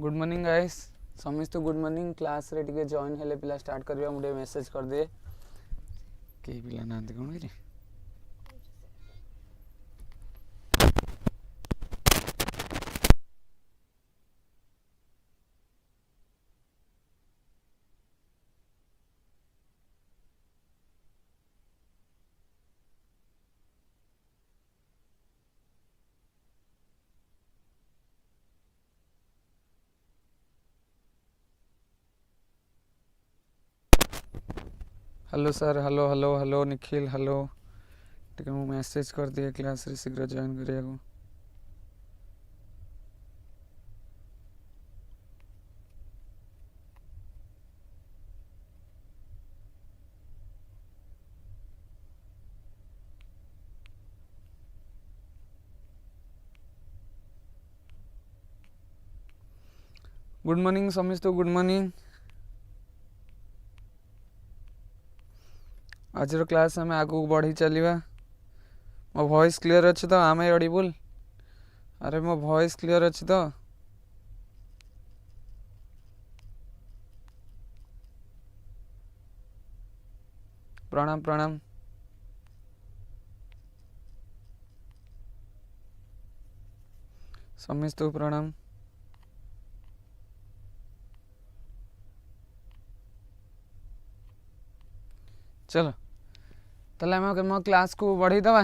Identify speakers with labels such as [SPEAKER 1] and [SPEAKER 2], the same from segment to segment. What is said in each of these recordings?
[SPEAKER 1] Good morning guys समस्त good morning class रे टिके जॉइन हेले पिला स्टार्ट करबा मुडे मेसेज कर दे के पिला नांती कोन रे hello sir hello hello hello Nikhil hello टिके मु मैसेज कर दिए क्लास रे शीघ्र जॉइन करिया को गुड मॉर्निंग समस्त गुड मॉर्निंग आज क्लास आम आगू बढ़ी चलवा मो वॉइस क्लियर अच्छे तो आम ऑडिबल अरे मो वॉइस क्लियर अच्छे तो प्रणाम प्रणाम समस्त प्रणाम चलो ताले आम क्लास को बढ़ी दवा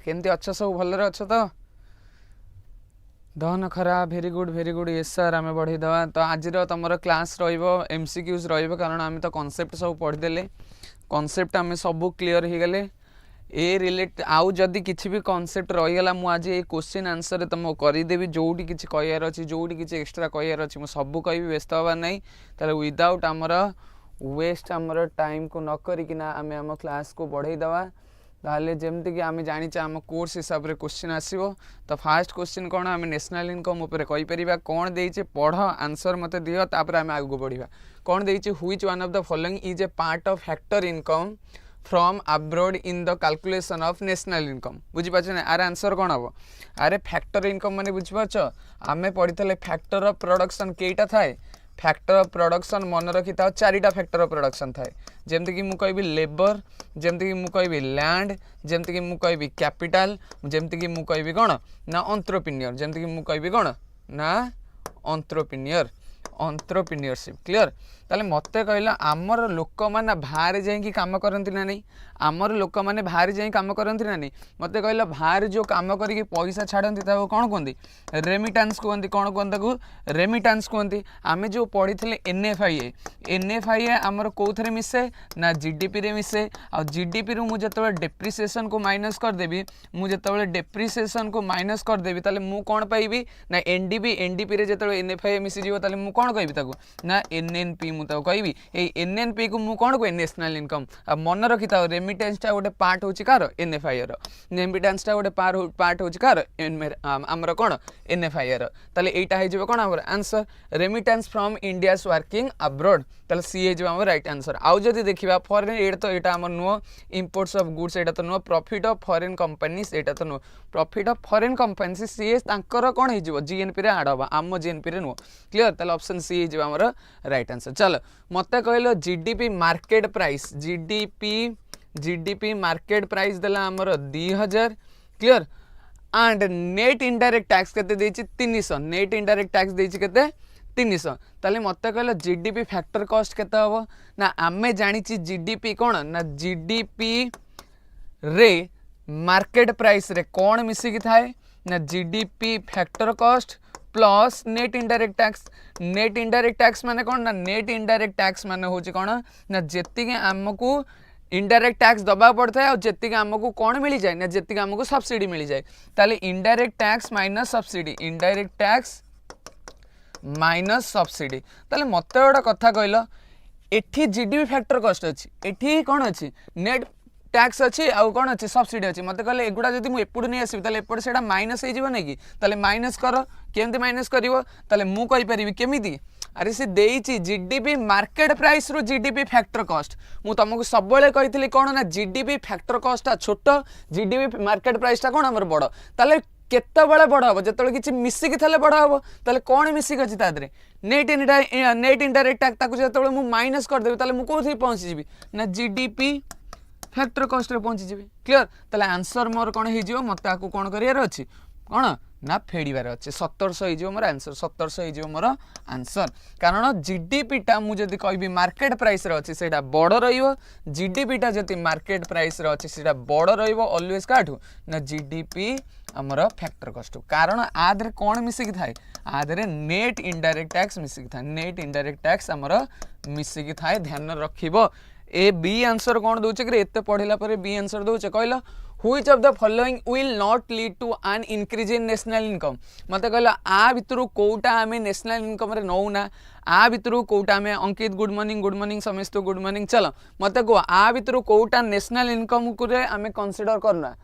[SPEAKER 1] केमती अच्छ सब भलरे अच्छ तो दहन खरा भेरी गुड यस सर आम बढ़ी दवा तो आज तुम क्लास एमसीक्यूज कारण आम तो कॉन्सेप्ट सब पढ़ीदे कॉन्सेप्ट आम सब क्लीयर हो गले ए रिलेट आउ जदि किसी भी कॉन्सेप्ट रहीगला मुझे ये क्वेश्चन आंसर तुमको करदेवी जोटी किसी कहार अच्छी जोटी किसी एक्सट्रा कहार अच्छी मुझे सब कह व्यस्त हबार ना ताले विदाउट आमर वेस्ट आमर टाइम को न करिकिना आमे आम क्लास को बढ़ई दवा ताले जेमती कि आमे जानिचे आम कोर्स हिसाब रे क्वेश्चन आसीबो तो फास्ट क्वेश्चन कोन आमे नेशनल इनकम ऊपर कहि परिबा कोन देइचे पढ़ आंसर मते दियो तापर आमे आगु बढ़िबा कोन देइचे which one of the following is a part of factor income from abroad in the calculation of national income बुझी पाछ ना आर आंसर कोन हबो अरे फैक्टर इनकम माने बुझी पाछ आमे पढितले फैक्टर ऑफ प्रोडक्शन केटा थाए फैक्टर ऑफ प्रोडक्शन मन रखी था चारिटा फैक्टर ऑफ प्रोडक्शन थाए जमती कि मुझे लेबर जमती कि मुझे लैंड जमती कि मुझे कैपिटल जमती कि मुझे कौन ना एंटरप्रेन्योर जमती कि मुझे कौन ना एंटरप्रेन्योरशिप क्लियर ताले मते कहला आमर लोक माने बाहर जाई काम करंती ना नहीं आमर लोक माने बाहर जाई काम करंती ना नहीं मते कहला बाहर जो काम करिक पैसा छाड़ती ताको कौन कहते रेमिटान्स कहते कौन कहते को रेमिटान्स कहते आमे जो पढ़ी एनएफआईए आमर कौन मिसे ना जीडीपी रे मिसे आ जीडीपी रु मुझे डेप्रिसिएशन को माइनस करदेवी मुझे डेप्रिसिएशन को माइनस करदेवी ताले मु कौन पाइबी ना एनडीपी रे जेतबे एनएफआईए मिसी जीवो ताले मु कौन कहबी ताको ना एनएनपी मु ताको कहबी ए एनएनपी को मु कौन कहे नेशनल इनकम आ मन रखी था रेमिटेंसटा गोटे पार्ट होची कार एनएफआईआर रेमिटेंसटा गोटे पार्ट होची कार हमर कोन एनएफआईआर ताले एटा हे जेबो कोन हमर answer remittance from India's working abroad ताले सी हे जेबो हमर राइट आंसर आउ जदी देखिबा फॉरेन एड तो एटा हमर नो इंपोर्ट्स ऑफ गुड्स एटा तो no profit of foreign companies एटा तो no profit of foreign companies सी तांकर कोन हे जेबो जीएनपी रे ऐड होबा आम जीएनपी रे नो क्लियर ताले ऑप्शन सी हे जेबो हमर राइट आंसर चलो मते कहलो GDP market price GDP market price देला हमर 2000 clear and net indirect tax केते देछि 300 नेट इनडायरेक्ट टैक्स देछि केते 300 ताले मते कहलो जीडीपी फैक्टर कॉस्ट केते हबो ना आमे जानिछि जीडीपी कोन ना जीडीपी रे मार्केट प्राइस रे कोन मिसी कि थाए ना GDP factor cost plus net indirect tax माने कौन ना नेट इनडायरेक्ट टैक्स माने होची कौन ना जेतिके आमको इनडायरेक्ट टैक्स दबा पड़ता है और जेतिके आमको कौन मिल जाए ना जेतिके आमको सब्सिडी मिल जाए ताले indirect tax minus subsidy indirect tax minus subsidy ताले मते गोटे कथा कहलो एठी जीडीपी फैक्टर कॉस्ट अछि एठी कौन अछि नेट टैक्स अच्छी आउ कौन अच्छी सब्सिडी अच्छी मत कहले एगुड़ा जब मुझे एपटू नहीं आसबि एपटे से माइनस हो कि ताले माइनस कर केमती माइनस करिवो ताले मु कहि परिबि केमिति अरे से देइछि जीडीपी मार्केट प्राइस रु जीडीपी फैक्टर कॉस्ट मु तुमको सब बेले कहितली कोन ना जीडीपी फैक्टर कॉस्ट छोट जीडीपी मार्केट प्राइस टा कोन हमर बड़ ताले केतबेले बड़ हम जो किसी मिसिकी थे बड़ हम ताले कौन मिसिक अच्छी तादे नेट इनडायरेक्ट टैक्स जो मुझे माइनस करदेवी ताले मुझे कौन पहुँची जी ना जीडीपी फैक्टर कॉस्ट रे पहुँची जी क्लियर ताले आंसर मोर कौन हो मत आपको कौन करार अच्छी कौन ना फेड़बार अच्छे 1700 हो मोर आंसर 1700 हो मोर आंसर कारण जीडीपीटा मुझे कहि मार्केट प्राइस रे अच्छी सेटा बड़ जीडीपीटा जति मार्केट प्राइस रे अच्छी सेटा बड़ ऑलवेज काठू ना जीडीपी आमर फैक्टर कॉस्ट कारण आधे कौन मिसिकी थाए आधे नेट इनडायरेक्ट टैक्स मिसिकी थाए नेट इनडायरेक्ट टैक्स आमर मिसिकी थाए ध्यान रखिबो ए बी आंसर कौन दौचे कि एत पढ़ला पर बी आंसर दौचे कहल Which of the following will not lead to an increase in national income मत कहला आ भितर कोटा आम नेशनल इनकम रे नौना आ भितर कोटा आम अंकित गुड मॉर्निंग समस्त गुड मॉर्निंग चलो मत कह आ भितर कोटा नेशनल इनकम को आम कंसीडर करना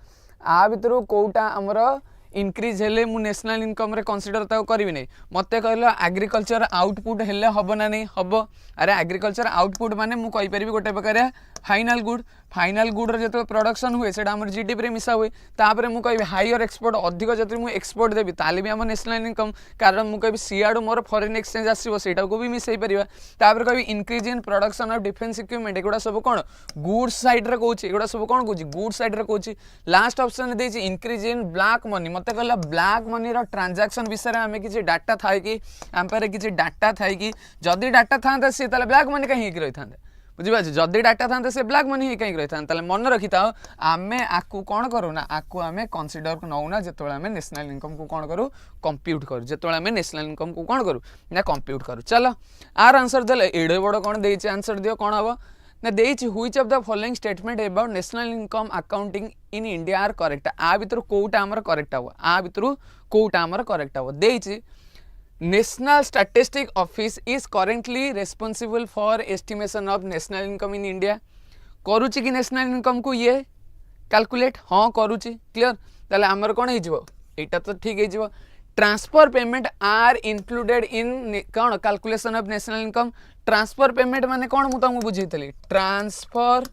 [SPEAKER 1] आ भितर कोटा आमर इनक्रीज हेले मु नेशनल इनकम रे कंसीडर ताको करबी नै मते कहलो एग्रीकल्चर आउटपुट हेले हबो ना नै हबो अरे एग्रीकल्चर आउटपुट माने मु कहि परिबी गोटे प्रकार फाइनल गुड रे जतो प्रोडक्शन हुए सेटा हमर जीडीपी रे मिसा हुए तापरे मु कहि हायर एक्सपोर्ट अधिक जति मु एक्सपोर्ट देबी ताले भी हम नेशनल इनकम कारण मु कहि सीआडो मोर फॉरेन एक्सचेंज आसीबो सेटा को भी मिसई परिबा तापरे कहि increase in production of defence equipment एगुडा सब कोन गुड्स साइड रे कहूची एगुडा सब कोन कहूची गुड्स साइड रे कहूची लास्ट ऑप्शन देछि इंक्रीज इन ब्लैक मनी मते कहला ब्लैक मनी रो ट्रांजैक्शन विषय रे हमें किछि डाटा थाए कि हम पारे किछि डाटा थाए कि जदी डाटा थांता से ताले ब्लैक मनी कहीं रही थांते बुझिबा जदी डाटा था से ब्लैक मनी ही कहीं रही था मन रखी था आम आपको कौन करूँ ना आपको आम कनसीडर नौना जो आम नेशनल इनकम को कौन करूँ कंप्यूट करूँ जो आम नेशनल इनकम को कौन करूँ ना कंप्यूट करूँ चलो आर आंसर देले एडे बड़ कौन दे आंसर दियो कौन हम ना देछि which of the following statement about national income accounting in India are correct आ भितर कोटा हमर करेक्ट हो आ भितर कोटा हमर करेक्ट हो देछि National Statistic Office is currently responsible for estimation of national income in India. करूची कि national income को ये calculate हाँ करूची clear ताले हमर कौन है जीवो एटा तो ठीक है जीवो transfer payment are included in कौन calculation of national income transfer payment माने कौन मु तुमको बुझाइतली ट्रांसफर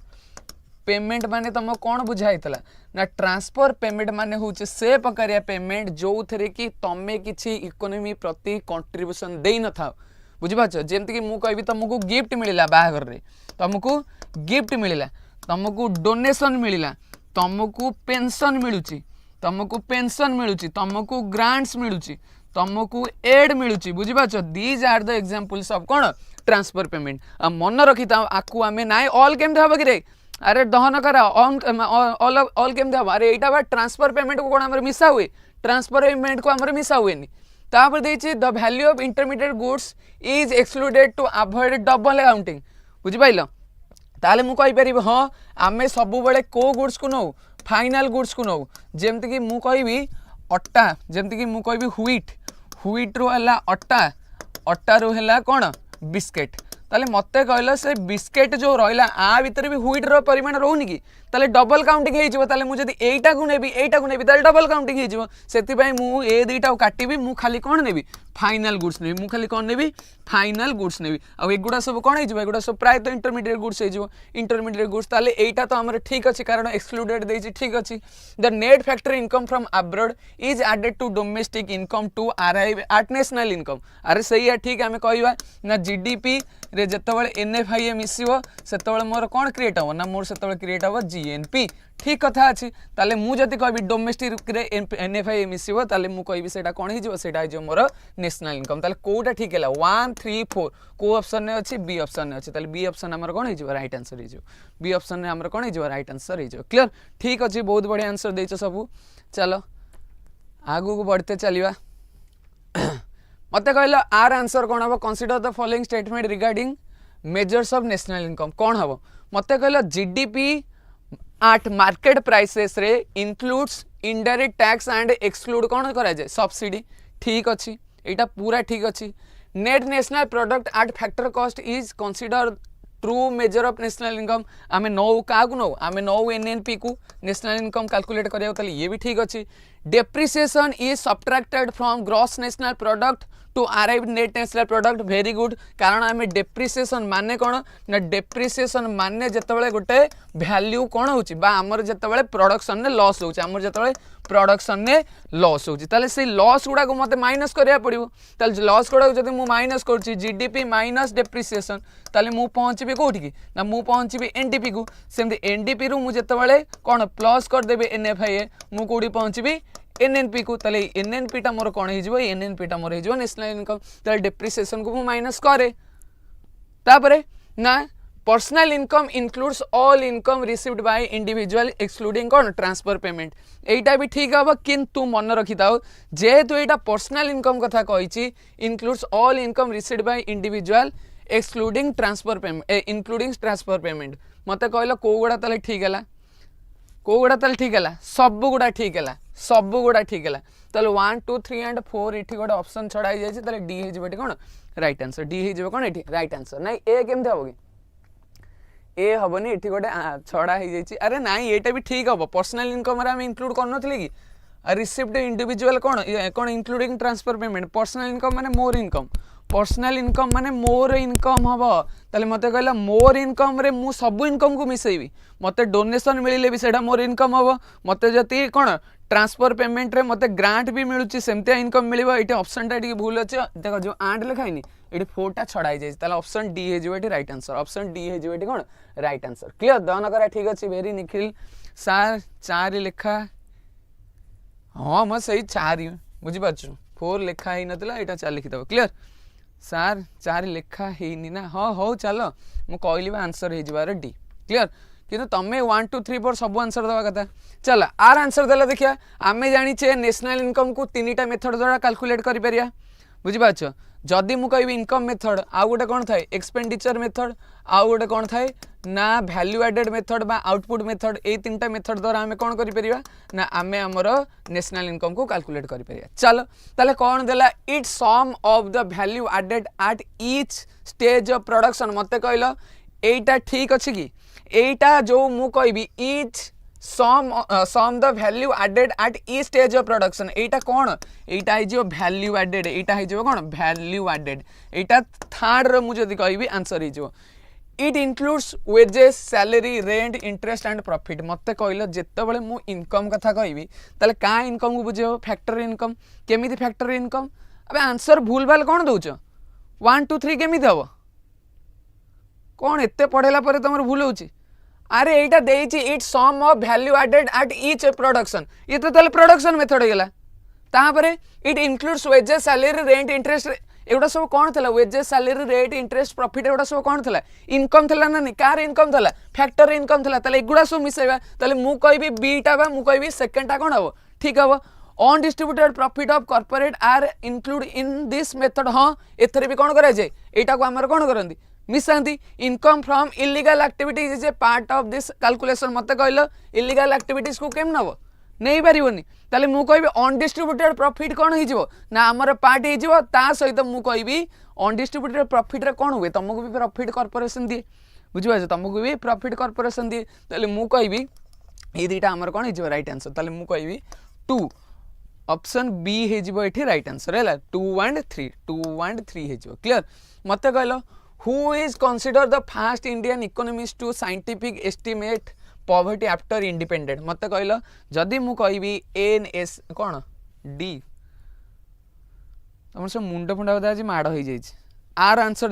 [SPEAKER 1] पेमेंट माने तुम कौन बुझाइतला ना ट्रांसफर पेमेंट माने होचे से प्रकारिया पेमेंट जो थे कि तमे किछि इकोनॉमी प्रति कंट्रीब्यूशन दे न था बुझिपाछ जेमति कि मु कहबी तुमको गिफ्ट मिलिला बाहागर रे तुमको गिफ्ट मिलिला तुमको डोनेशन मिलिला तुमको पेंशन मिलुची तुमको ग्रांट्स मिलुची तुमको एड मिलुची बुझिपाछ these are the examples of कौन ट्रांसफर पेमेंट मन रखी था आकु आमे नाइ ऑल केम देबा कि रे अरे दहन करा ऑल केम देबा अरे एटा बा ट्रांसफर पेमेंट को कोन हमर मिसा हुए ट्रांसफर पेमेंट को हमर मिसा हुए नि तापर देछि the value of intermediate goods is excluded to avoid double accounting बुझि पाइलो ताले मु कहि परिबो हां आमे सब बेले को गुड्स को नो फाइनल गुड्स को नो जेमति कि मु कहबी अट्टा जेमति कि मु कहबी व्हीट रो हला अट्टा रो हला कोन बिस्किट ताले मते कहला से बिस्किट जो रहिला आ भीतर भी व्हीट रो परिमाण रहउनी कि ताले डबल काउंटिंग हे जिवो ताले मु जदी एटा को नेबी ताले डबल काउंटिंग हे जिवो सेति पई मु ए दुईटा को काटिबी मु खाली कोन नेबी फाइनल गुड्स नेबी मु खाली कोन नेबी फाइनल गुड्स नेबी आ एगुडा सब कोन हे जिवो एगुडा सब प्राय तो इंटरमीडिएट गुड्स हे जिवो इंटरमीडिएट गुड्स ताले एटा तो हमर ठीक अछि कारण एक्सक्लूडेड देछि ठीक अछि the net factor income from abroad is added to domestic income to arrive at national income अरे सही है ठीक आमे कहबा ना जीडीपी रे जतबेले एनएफआईए मिसिबो सेतबेले मोर कोन क्रिएट हो ना मोर सेतबेले क्रिएट हो जीएनपी ठीक कथा अछि ताले मु जति कहबी डोमेस्टिक रे एनएफआईए मिसिबो ताले मु कहबी सेटा कोन हि जिवो सेटा जो मोर नेशनल इनकम ताले कोटा ठीक हैला 1 3 4 को ऑप्शन ने अछि बी ऑप्शन ने अछि ताले बी ऑप्शन हमर कोन हि जिवो राइट आंसर हि जिवो बी ऑप्शन ने हमर कोन हि जिवो राइट आंसर हि जिवो क्लियर ठीक अछि बहुत बढ़िया आंसर देइछो सब चलो आगु को बढ़ते चलिबा मत कहला आर आंसर कौन हम consider the following statement regarding measures of national income कौन हम मत कहला जीडीपी एट मार्केट प्राइसेस रे includes indirect tax and exclude कौन करा जाए सब्सिडी ठीक अच्छी एटा पूरा ठीक अच्छी net national product at factor cost is consider true measure of national income आमे नौ क्या नौ आमे नौ एनएनपी को नेशनल इनकम कैलकुलेट करिया ये भी ठीक अच्छी depreciation is subtracted from gross national product to arrive net national product very good कारण आम डेप्रिसिएशन माने कौन ना डेप्रिसिएशन माने जितेबाला गोटे वैल्यू कौन होमर जितेबाला प्रोडक्शन ने लॉस होमर जितेबाला प्रोडक्शन ने लॉस होता से लॉस गुड़ा को मत माइनस करा पड़ो लॉस गुड़ा जब मुझे माइनस कर जीडीपी माइनस डेप्रिसिएशन ताले मु पहुँची कौटी ना मु पहुँची एनडीपी को सेमती एनडीपी रु मुझे कौन प्लस करदेवी एनएफआईए मु कौटी पहुँची एनएनपी को ताले एनएनपी टा मोर कौन हो एनएनपी टा मोर हो नेशनल इनकम ताले डेप्रिसिएशन को मु माइनस करे तापरे ना personal income includes all income received by individual excluding कौन ट्रांसफर पेमेंट एटा भी ठीक हम किंतु मन रखी था जेहेतु यहाँ पर्सनल इनकम कथा कही includes all income received by individual excluding transfer payment including transfer payment मत कहल कौ गुड़ा ताले ठीक है कौ गुड़ा ताले ठीक है सब गुड़ा ठीक है सब गुड़ा ठीक है ताले 1 2 3 एंड 4 ये गोटे ऑप्शन छड़ा हो जाए डी हो कौन राइट आंसर डी हो कौन ये राइट आंसर ना ए केमती हम कि ए हेनी ये गोटे छड़ा हो जाए अरे ना ये भी ठीक हम पर्सनल इनकम आम इंक्लूड कर नी रिसीव्ड इंडिविजुअल कौन कौन including transfer payment personal income माने मोर इनकम पर्सनल इनकम माने मोर इनकम हम ताले मत कहला मोर इनकम रे मु सब इनकम को मिसेबी मत डोनेशन मिले भी सेटा मोर इनकम हम मत जति कौन ट्रांसफर पेमेंट रे मत ग्रांट भी मिलूची सेमती इनकम मिल ये ऑप्शन टा भूल अच्छे देख जो आंट लिखाई ये 4टा छड़ा जाए ऑप्शन डी हो राइट आंसर ऑप्शन डी हो कौन राइट आंसर क्लियर दहन करा ठीक अच्छे वेरी निखिल सार 4 लेखा हाँ मैं सही 4 बुझीपार 4 लेखा ही नाला यहाँ 4 लिखिदेव क्लियर सार 4 लेखा है ना हाँ हो चल मुझे कहली आंसर हो डी क्लियर किंतु तमें 1 2 3 4 सब आंसर दवा कथा चल आर आंसर देला देखिया आमे जानिचे नेशनल इनकम को 3टा मेथड द्वारा कैलकुलेट करि परिया बुझिपाछ जदि मु कहबी इनकम मेथड आउ गोटे कौन थाए एक्सपेंडिचर मेथड आउ गोटे कौन थाए ना वैल्यू एडेड मेथड बा आउटपुट मेथड ए 3टा मेथड द्वारा आमे कौन करि परिया ना आमे हमर नेशनल इनकम को कैलकुलेट करि परिया चलो ताले कौन देला it sum of the value added at each stage of production मते कहलो एटा ठीक अछि कि एटा जो मु कहबी each sum the value added at each stage of production एटा कौन एटा है जो वैल्यू एडेड एटा है जो कौन वैल्यू एडेड एटा थर्ड रो मु जदी कहबी आंसर है जो it includes wages salary rent interest and profit मते कहलो जेते बेले मु इनकम कथा कहबी ताले का इनकम को बुझेबो फैक्टर इनकम केमिति फैक्टर इनकम अबे आंसर भूल भाल कौन दउछ 1 2 3 केमिति हबो कौन एते पढ़ेला पर तमर भूल होची अरे एटा देइची it sum of value added at each production ये तो ताले प्रोडक्शन मेथड गेला तापरे it includes wages salary rent interest एगुड़ा सब कौन थला wages salary rate interest profit एगुड़ा सब कौन थला इनकम थला ना नहीं कार इनकम थला फैक्टर इनकम थला ताले एगुड़ा सब मिसेबा ताले मु कहबी बी टा बा मु कहबी सेकंड टा कौन हबो ठीक हबो undistributed profit of corporate are include in this method हाँ एथरे भी कौन करा जाए एटा को हमर कौन करंदी मिसांती income from illegal activities is a part of this calculation मत कहलो इलीगल एक्टिविटीज को केम नबो नहीं पारिबोनी ताले मु कहबी अनडिस्ट्रीब्यूटेड प्रॉफिट कौन हो ना आमर पार्ट हो ता सहित मु कहबी अनडिस्ट्रीब्यूटेड प्रॉफिट रे कौन हुए तुमको भी प्रॉफिट कॉर्पोरेशन दिए बुझिपाछ तुमको भी प्रॉफिट कॉर्पोरेशन दिए ताले मु कहबी ये दुटा आमर कौन हो राइट आंसर ताले मु कहबी 2 ऑप्शन बी हो ये राइट आंसर है 2 and 3 हो क्लियर मत कहलो Who is considered the first Indian economist to scientific estimate poverty after independent मत कहलो जदि मु कहबी एनएस कौन डी तुम सब मुंड फुंडा बोधा आज माड़ हो जाए आर आंसर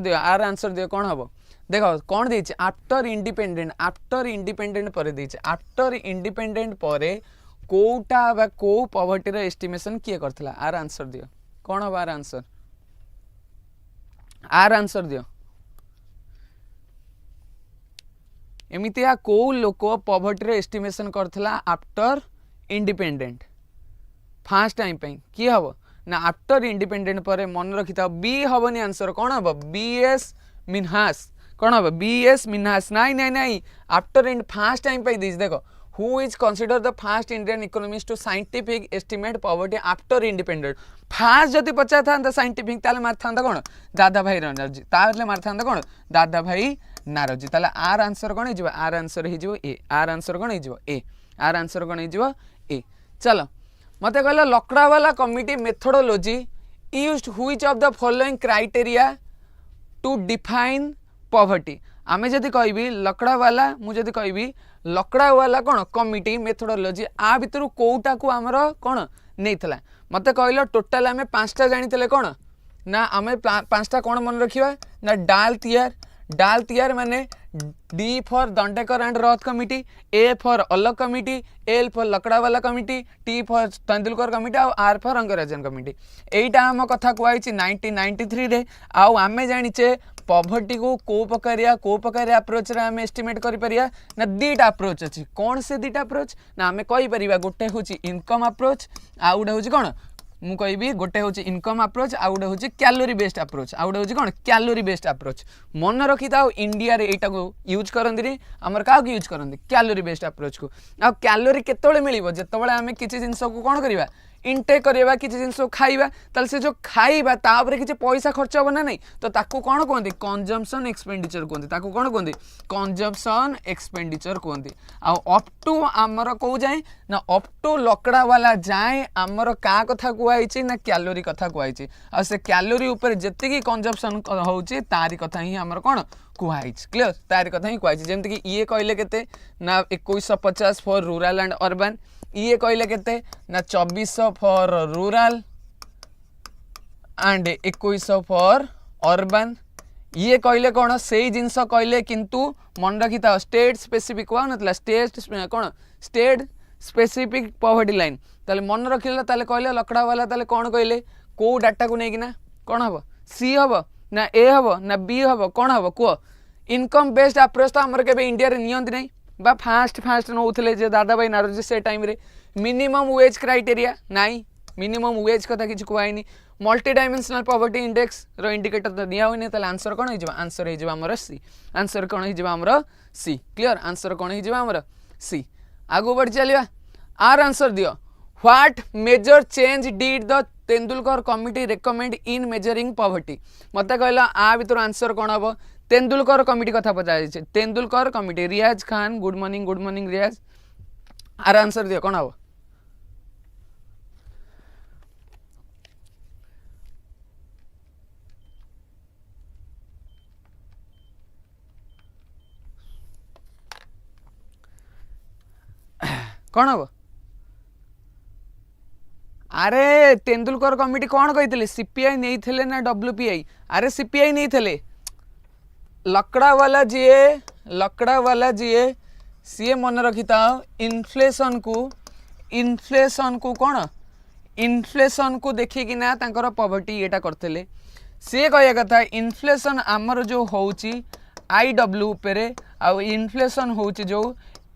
[SPEAKER 1] दियो कौन हम देखो कौन देछि आफ्टर इंडिपेंडेंट पर देछि आफ्टर इंडिपेंडेंट पर कोटा बा को पॉवर्टी रो एस्टिमेशन किए करथला आर आंसर दियो कौन हम आर आंसर दियो एमितिया को लोक पॉवर्टी रो एस्टिमेशन करथला आफ्टर इंडिपेंडेंट फर्स्ट टाइम पे किए हम ना आफ्टर इंडिपेंडेंट पर मन रखी था बी हबनी आंसर कौन हम बीएस मिन्हास कौन हम B S Minhas after first time पे दिस देखो who is consider the first Indian economist to scientific estimate poverty after independent fast जदि पचार था साइंटिफिक ताले मार था कौन दादा भाई नारजी ताले मार था कौन दादा भाई नारजी ताले आर आंसर कौन हो आर आंसर हो ए आर आंसर कौन हो ए आर आंसर कौन हो ए चलो मत कहला Lakdawala committee methodology used which of the following criteria to define poverty आमे जदि कहबी लकड़ा वाला मुझे कहबी लकड़ा वाला कौन कमिटी मेथोडोलॉजी आ भितर कोटा को आमर कौन नहीं मत कहल टोटाल आम 5टा जानी कौन ना आम 5टा कौन मन रखा ना डाल तियार माने D for Dandekar and Rath committee A for Alagh committee L for Lakdawala committee T for Tendulkar committee R for Rangarajan committee एटा आम कथा कहई 1993 रे आउ आमे जानिचे पॉवर्टी को प्रकार अप्रोच रे आमे एस्टिमेट करि परिया ना दीटा अप्रोच अछि कौन से दीटा अप्रोच ना आमे कहि परिबा गोटे होची इनकम अप्रोच आ उडे होची कोन मु कहबी गोटे होची इनकम अप्रोच आ गोटे होची कैलोरी बेस्ड अप्रोच आ गोटे होची कोन कैलोरी बेस्ड अप्रोच मन रखी था इंडिया रे एटा को यूज करंदी हमर का यूज करंदी कैलोरी बेस्ड अप्रोच को आ कैलोरी केतोळे मिलिबो जेतोळे आमे किछि जिंस को कोन करिवा इनटेक करवा किसी जिन खाइबा ताल से जो खाइबा तापर किसी पैसा खर्च हम ना नहीं तो ताकू कौन कहते कंजम्पशन एक्सपेंडिचर कहते ताकू कौन कहते कंजम्पशन एक्सपेंडिचर कहते अप टू आमर कौ जाए ना अप टू लकड़ा वाला जाए आमर का कथा कहई ना कैलोरी कथा कहई आ से कैलोरी ऊपर जेतिकी कंजम्पशन होची तारी कथा ही आमर कौन कहई क्लियर तारी कथा ही कहई जेमति कि ये कहले केते ना 2150 फॉर रूरल एंड अर्बन ये कहले केते ना 2400 for rural and 2100 for urban ये कहले कौन से जिनस कहले किंतु मन रखी था स्टेट स्पेसिफिक कह ना स्टेट कौन स्टेट स्पेसिफिक पॉवर्टी लाइन ताले मन रखिला ताले कहले लकड़ा वाला ताले कौन कहले को डाटा को नेकिना कौन हम सी हम ना ए हम ना बी हम कौन हम कह इनकम बेस्ड अप्रोच तो आमर के इंडिया रे नियंती नहीं बा फास्ट नौले जे दादा भाई नारोजी से टाइम रे मिनिमम वेज क्राइटेरिया नाई मिनिमम वेज कथा किसी कहनी मल्टी डायमेंशनल पॉवर्टी इंडेक्स रो इंडिकेटर तो दिया हुई नहीं आंसर कौन हो आंसर हो सी आंसर कौन हो सी क्लियर आंसर कौन हो सी आगू बढ़ी चलिए आर आंसर दियो what major change did the Tendulkar committee recommend in measuring poverty मत कहला आ भीतर आंसर कौन हम तेंदुलकर कमिटी कथा पचार Tendulkar committee Riyaz Khan good morning Riyaz आर आंसर दियो कौन हम कौन हम अरे तेंदुलकर कमिटी कौन कही सीपीआई नहीं थे ना डब्ल्यूपीआई अरे सीपीआई नहीं थे लकड़ा वाला जीए सी मन रखी था इन्फ्लेशन को कौन इन्फ्लेशन को देखिकी ना तांकर पॉवर्टी एटा करते सी कह कथा इन्फ्लेशन आमर जो होची आईडब्ल्यू उपरे आ इन्फ्लेशन होची जो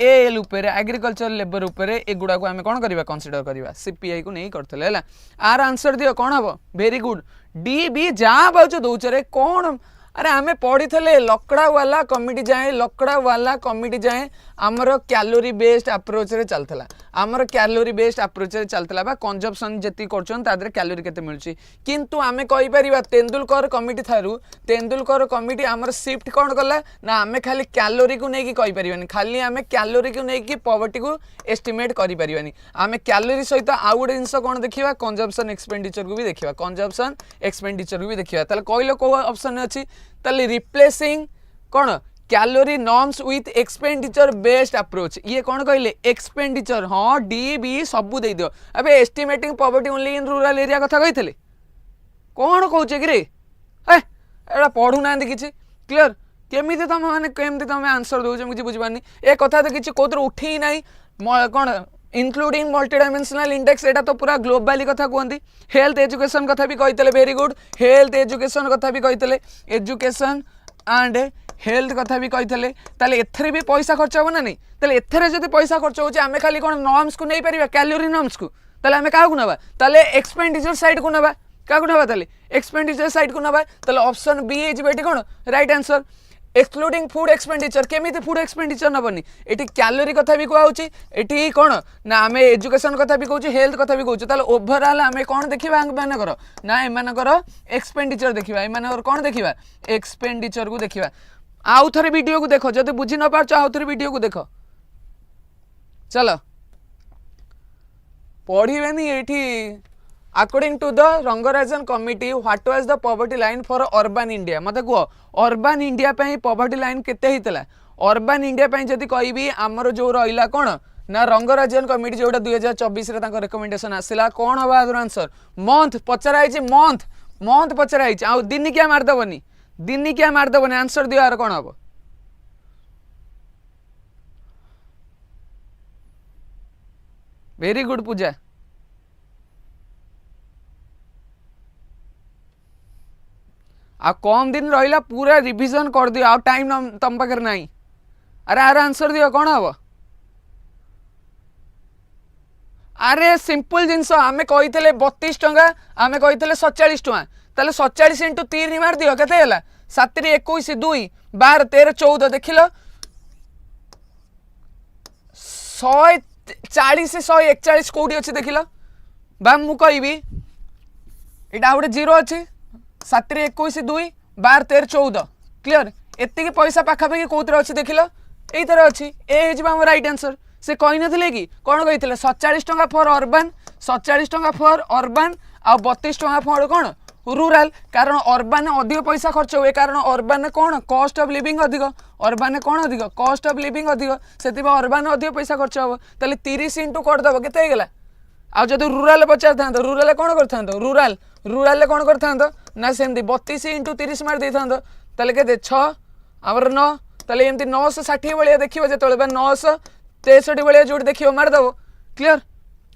[SPEAKER 1] एल उपरे एग्रीकल्चर लेबर उपरे एगुड़ा को आम कौन करवा कंसीडर करवा सीपीआई को नहीं करते है आर आंसर दियो कौन हम वेरी गुड डी बी जहाँ पाच दौचरे कौन अरे आमे पढ़ी थे लकड़ा वाला कमिटी जाए आमर कैलोरी बेस्ड अप्रोच रे चलता आमर कैलोरी बेस्ड अप्रोच रे चलता बा कंजम्पशन जति कर कैलोरी केते मिलुची किंतु आमे कहि परिबा तेंदुलकर कमिटी थारु तेंदुलकर कमिटी आमर शिफ्ट कौन कला ना आमे खाली कैलोरी को नहीं कहि परिबानी खाली आमे कैलोरी को नहीं पॉवर्टी को एस्टिमेट करि परिबानी आमे कैलोरी सहित आउ गोटे जिंस कौन देखिबा कंजम्पशन एक्सपेंडिचर को भी देखिबा कंजम्पशन एक्सपेंडिचर को भी देखिबा ताले कहलो को ऑप्शन अछि ताले रिप्लेसिंग कौन calorie norms with expenditure based approach ये कौन कहले एक्सपेंडिचर हाँ डी बी सबू दे दियो अबे estimating poverty only in rural area कथा कही कौन कहचे कि रे एटा पढ़ू ना किसी क्लियर केमी तुम मैंने केमती तुम आंसर दौच मुझे बुझीपारनी ए कथा तो किसी कौन उठी ही ना कौन इंक्लूडिंग मल्टी डायमेंशनल इंडेक्स एटा तो पूरा ग्लोबाली कथा कहती हेल्थ एजुकेशन कथा भी कही वेरी गुड हेल्थ एजुकेशन कथा भी कही एजुकेशन एंड हेल्थ कथा भी कही ताले एथरे भी पैसा खर्च हो ना नहीं ताले एथरे जदि पैसा खर्च होचे आमे खाली कोन नॉर्म्स को नहीं परिबा कैलोरी नॉर्म्स को ताले आमे का को नबा ताले एक्सपेंडिचर साइड को नबा का को नबा ताले एक्सपेंडिचर साइड को नबा ताले ऑप्शन बी इज बेटी कोन right answer excluding food expenditure केमिति फूड एक्सपेंडिचर नबनी एटी कैलोरी कथा भी कहउची एटी कोन ना आमे एजुकेशन कथा भी कहउची हेल्थ कथा भी कहउची ताले ओवरऑल आमे कोन देखिबा मानकर ना एमानकर एक्सपेंडिचर देखिबा एमानकर कोन देखिबा एक्सपेंडिचर को देखिबा आउ थरे वीडियो को देखो जदि बुझी न पारछ आउ थरे वीडियो को देखो चलो पढ़िबेनी एठी according to the Rangarajan committee what was the poverty line for urban India मत कह अर्बन इंडिया पॉवर्टी लाइन केते हितला अर्बन इंडिया जदि कहबी आमर जो रहिला कोन ना रंगराजन कमिटी जोटा 2024 रे तांको रिकमेंडेशन आसिला कोन हबा आंसर मंथ पचराई छी मंथ पचराई छी आ दिन क्या मार दबनी आंसर दियो यार कोन हबो वेरी गुड पूजा आ कम दिन रहिला पूरा रिवीजन कर दियो आ टाइम तम पाकर नहीं अरे यार आंसर दियो कौन हम अरे सिंपल जिनस आम कही 32 टंका आम कही 47 टंका ताले 47 इंटू 3 मार दियो केते हैला 7 रे 21 2 12 13 14 देखिलो 140 141 कोडी अछि देखिलो बा मु कहबी एटा गोटे 0 अछि 7 रे 21 2 12 13 14 क्लियर एतिकी पैसा पाखापाखि कौतर अच्छी देख लो यही अच्छी ए राइट आंसर से कही नथिले कि कौन कही 47 टंका फॉर अर्बन 47 टंका फॉर अर्बन आ 32 टंका फॉर कौन रूराल कारण अर्बन अधिक पैसा खर्च हुए कारण अर्बन कौन कॉस्ट ऑफ लिविंग अधिक अर्बन कौन अधिक कॉस्ट ऑफ लिविंग अधिक से अर्बन अधिक पैसा खर्च हम ताले 30 इंटू करदेव केते गला आ जब रूराल पचार था रूराल कौन कर रूराल रूराल कौन कर ना सेमती 32 इंटू 30 मार दे था के 6 आमर 9 ताले एमती 960 भाया देखिए जो 963 भाया जो देखिए मारदेव क्लीयर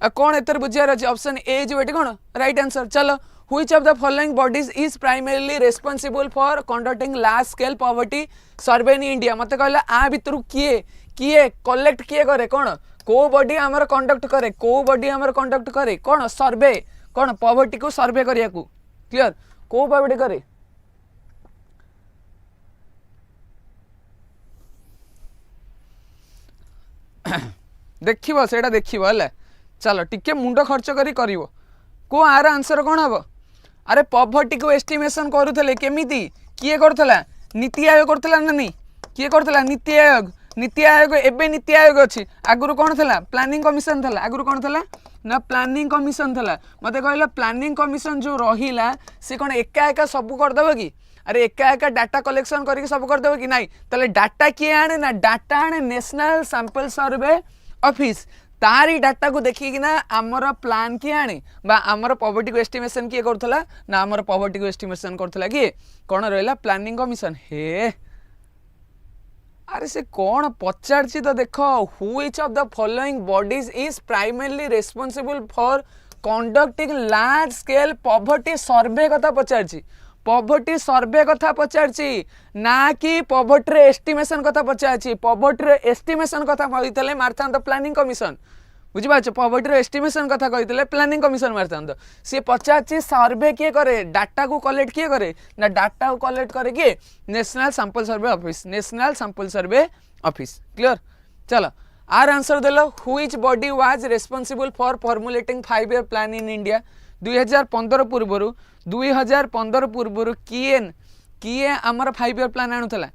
[SPEAKER 1] आ कौन एतर बुझार अच्छे ऑप्शन ए जो ये कौन राइट आंसर चलो which of the following bodies is primarily responsible for conducting large scale poverty survey in India मत कहला आ भितर किए किए कलेक्ट किए करे कौन को बॉडी आमर कंडक्ट करे को बॉडी आमर कंडक्ट करे कौन सर्वे कौन पॉवर्टी को सर्वे करिया को क्लियर को पॉवर्टी करे देखिबो सेटा देखिबो हला चलो टिके मुंड खर्च करी करिवो को आर आंसर कौन हम अरे पॉवर्टी को एस्टिमेशन करूथले केमिति किए करथला नीति आयोग करथला ना नहीं किए करथला नीति आयोग एबे नीति आयोग अच्छी आगुरी कौन था प्लानिंग कमिशन था आगुरी कौन था ना प्लानिंग कमिशन था मत कहला प्लानिंग कमिशन जो रहिला से कौन एका एका सब करदेव कि अरे एका एका डाटा कलेक्शन करके सब करदेव कि नहीं ताले डाटा किए आने ना डाटा आने नेशनल सैंपल सर्वे ऑफिस तारी डाटा को देखिए ना आमर प्लान किए आने बा आमर पॉवर्टी को एस्टिमेशन किए करथला ना आमर पॉवर्टी को एस्टिमेशन करथला कि कौन रहिला प्लानिंग कमिशन हे अरे से कौन पचार तो देख which of the following bodies is primarily responsible for conducting large scale poverty survey कथा पचार पॉवर्टी सर्वे कथा पचार ना कि पॉवर्टी एस्टिमेशन कथा पचार पॉवर्टी एस्टिमेशन कथा कहते मारता प्लानिंग कमिशन बुझिपार पॉवर्टी एस्टिमेशन कथा कहते प्लानिंग कमिशन मारता सी पचार सर्वे किए करे डाटा को कलेक्ट किए करे ना डाटा को कलेक्ट करे किए national sample survey office national sample survey office clear चलो आर आंसर देलो which body was responsible for formulating 5 year plan in India 2015 पूर्व किए किए आमर 5 ईयर प्लान आणुला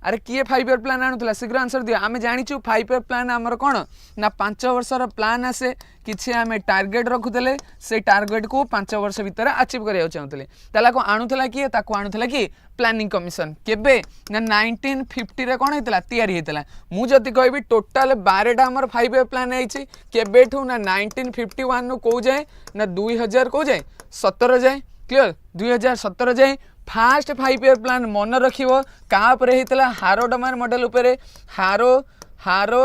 [SPEAKER 1] अरे किए 5 ईयर प्लान आणुला शीघ्र आंसर दियो आमे जानिछु 5 ईयर प्लान आमर कोन ना 5 वर्षर प्लान आसे किछि आमे टार्गेट रखुतले से टार्गेट को 5 वर्ष भीतर अचीव करिया चाहतले ताला को आणुला किए ताको आणुला कि प्लानिंग कमिशन केबे ना 1950 रे कोन हेतला तयारी हेतला मु जति कहबी टोटल 12 टा हमर 5 ईयर प्लान आइछि केबेठू ना 1951 नु को जाय ना 2000 को जाय 17 जाय क्लियर 2017 जाय फास्ट 5 ईयर प्लान मन रखिबो का परे हेतला हारो डोमार मॉडल उपरे हारो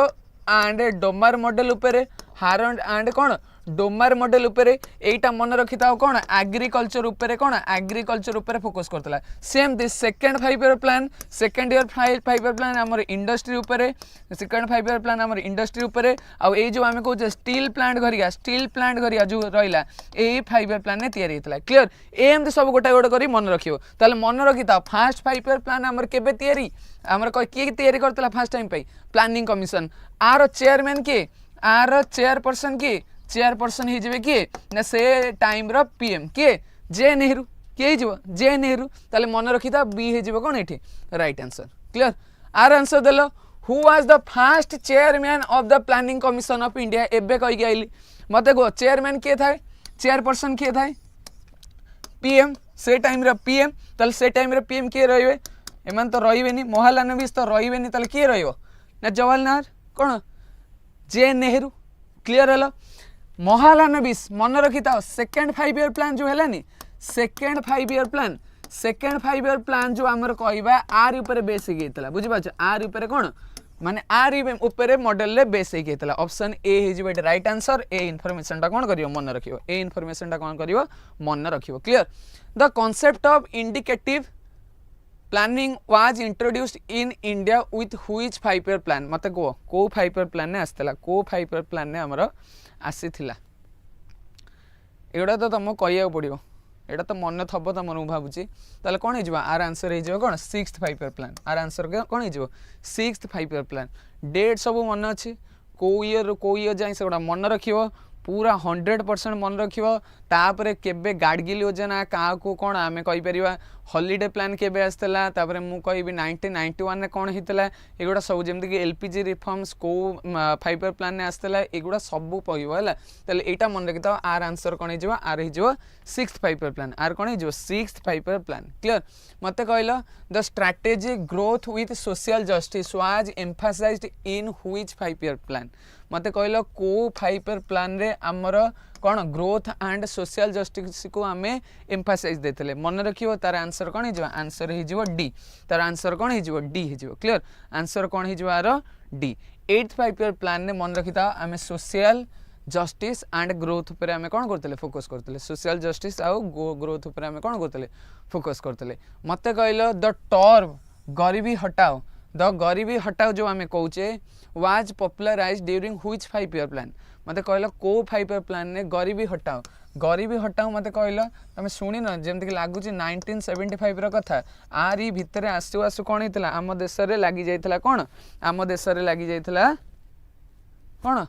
[SPEAKER 1] एंड डोमार मॉडल उपरे हारो एंड कोन डोमार मॉडल उपरे एटा मन रखिता कोन एग्रीकल्चर उपरे कोन एग्रीकल्चर उपरे focus Kartala same this second 5 year plan second year 5 year plan हमर इंडस्ट्री उपरे सेकंड 5 ईयर प्लान हमर इंडस्ट्री उपरे आ ए जो आमे कहू स्टील प्लांट घरिया जो रहिला ए 5 ईयर प्लान ने तयारी हेतला क्लियर एम सब गोटा गोटा करी मन रखियो ताले मन रखिता फास्ट 5 ईयर प्लान हमर केबे तयारी हमर किए तयारी करतला फर्स्ट टाइम पई प्लानिंग कमिशन आर चेयरमैन के आर चेयरपर्सन के चेयरपर्सन हो किए ना से टाइम रो पीएम किए जे नेहरू किए जे नेहरू ताले मन रखिता बी हो कौन ये राइट आंसर क्लियर आर आंसर देलो who was the first chairman of the planning commission of India एबे कही आइली मते गो चेयरमैन किए थाए चेयरपर्सन किए थाए पीएम से टाइम रे पीएम ताले से टाइम रे पीएम किए रहिबे एमान तो रहिबेनी महालानबिस तो रहिबेनी ताले किए रहिबो ना जवाहरलाल कोन जे नेहरू क्लियर हलो महालानबिस मन रखी था सेकेंड 5 ईयर प्लान जो है सेकेंड 5 ईयर प्लान जो आमर कहवा आर ऊपर बेस होता बुझी पार्छ आर ऊपर कौन माने आर ऊपर मॉडल रे बेस होता ऑप्शन ए हो राइट आंसर ए इनफॉरमेशन टा कौन करियो मन रखियो ए इनफॉरमेशन टा कौन करियो मन रखियो clear the concept of indicative planning was introduced in India with which 5 year plan मते को 5 ईयर प्लान ने आस्तला को 5 ईयर प्लान ने हमर आसी थिला एगुड़ा तो तुमको कहिया पड़ो एटा तो मन थब तुम मुझे भावुची ताले कौन हो आर आंसर हो कौन 6th 5 year plan our answer कौन हो 6th 5 ईयर प्लान डेट सब मन अच्छी को ईयर जाए से मन रखियो पूरा 100% मन रखियो तापरे केबे गाडगिल योजना का को कौन आमे कहि परिबा हॉलिडे प्लान केबे आस्तला तापरे मु कहबी 1991 ने कौन हितला एगुड़ा सब जेमति कि एलपीजी रिफॉर्म्स को 5 ईयर प्लान ने आस्तला एगुड़ा सब कहबो हला तले एटा मन रखिता आर आंसर कौन हिजो आर हिजो 6th 5 ईयर प्लान आर कौन हिजो 6th 5 ईयर प्लान क्लियर मते कहलो the strategic growth with social justice was emphasised in which 5 year plan मते कहलो को 5 ईयर प्लान रे हमर कौन ग्रोथ एंड सोशल जस्टिस को आमे एम्फसाइज देते मन रखियो तार आंसर कौन हो आंसर हो डी तार आंसर कौन हो डी हो क्लियर आंसर कौन हो R D 8th 5 year plan ने मन रखी था आमे सोशल जस्टिस एंड ग्रोथ पर आमे कौन करते फोकस करते सोशल जस्टिस आउ ग्रोथ पर आमे कौन करते फोकस करते मते कहलो द टर्म गरीबी हटाओ द गरीबी हटाओ जो आमे कहूचे was popularised during which 5 year plan मते कहलो को 5 ईयर प्लान ने गरीबी हटाओ मते कहलो तमे सुनी न जेमति कि लागु छी 1975 रो कथा आरी भितरे आसु आसु कोन हितला आम देश रे लागि जाइतला कोन आम देश रे लागि जाइतला कोन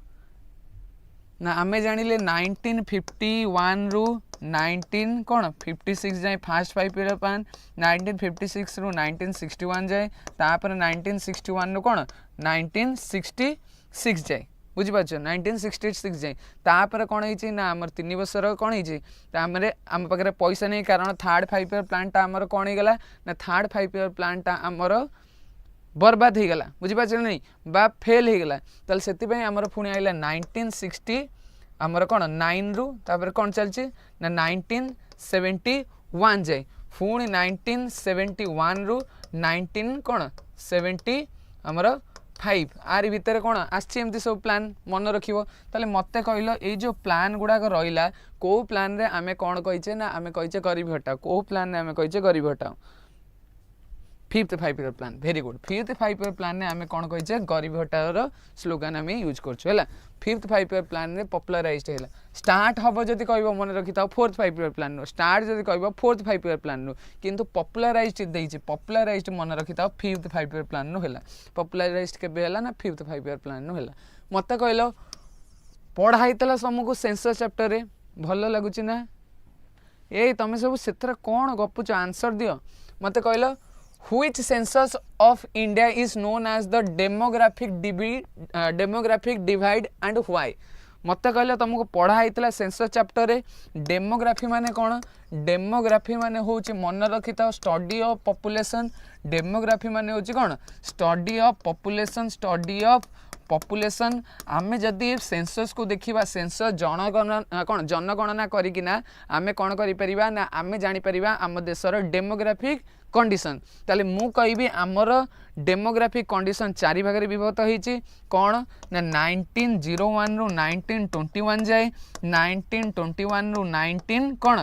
[SPEAKER 1] ना आमे जानिले 1951 रु 19 कौन 56 जाए फास्ट 5 ईयर प्लान 1956 रु 1961 जाए तापर 1961 रु कौन 1966 जाए बुझी पाछ 1966 जाए तापर कौन होइछि ना हमर 3 वर्षर कौन होइछि तामरे हम पाखरे पैसा नहीं कारण थर्ड 5 ईयर प्लान टा हमर कौन हो गला ना थर्ड 5 ईयर प्लान टा हमर बर्बाद हो गला बुझी पाछ नहीं बा फेल हो गला तल सेति पई हमर पुणी आइला 1960 आमर कौन 9 रु तापर कौन चलछि ना 1971 जाए पुणी 1971 रु 19 कौन 70 आमर 5 आर भितर कौन आमती सब प्लान मन रखियो ताले मते कहलो ए जो प्लान गुड़ाक रहिला को प्लान रे आमे कौन कहिचे ना आमे कहिचे गरीबी हटाओ को प्लान रे आमे कहिचे गरीबी हटाओ 5th 5 year plan very good 5th 5 year plan ने आमे कौन कहिचे गरीबी हटाओ स्लोगान आमे यूज करछु हैला 5th 5 ईयर प्लान ने पॉपुलराइज्ड हैला स्टार्ट हबो जति कहबो मन रखिताओ 4th 5 year plan know start जति कहबो 4th 5 ईयर प्लान नो किंतु पॉपुलराइज्ड देइचे पॉपुलराइज्ड मन रखिताओ 5th 5 ईयर प्लान नो हैला पॉपुलराइज्ड केबे हैला ना 5th 5 ईयर प्लान नो हैला मते कहलो पढ़ाइतला समको सेंसस चैप्टर रे भलो लागुची ना ए तमे सब सेथरा कोन गपुच आंसर दियो मते कहलो Which census of India is known as the demographic divide and why? मत कहले तुमको पढ़ाई सेंसस चैप्टर रे डेमोग्राफी माने कौन डेमोग्राफी माने होची मन रखी था स्टडी ऑफ पॉपुलेशन डेमोग्राफी माने होची कौन स्टडी ऑफ पॉपुलेशन आमे जदि सेंसस को देखिबा सेंसस जनगणना कौन जनगणना करिकिना आमे कौन करि परिबा ना आमे जानि परिबा आम देशर डेमोग्राफिक कंडीशन ताले मु कहबी आमर डेमोग्राफिक कंडीशन 4 भाग रे विभक्त होईची कौन ना 1901 रु 1921 जाए 1921 रु 19 कौन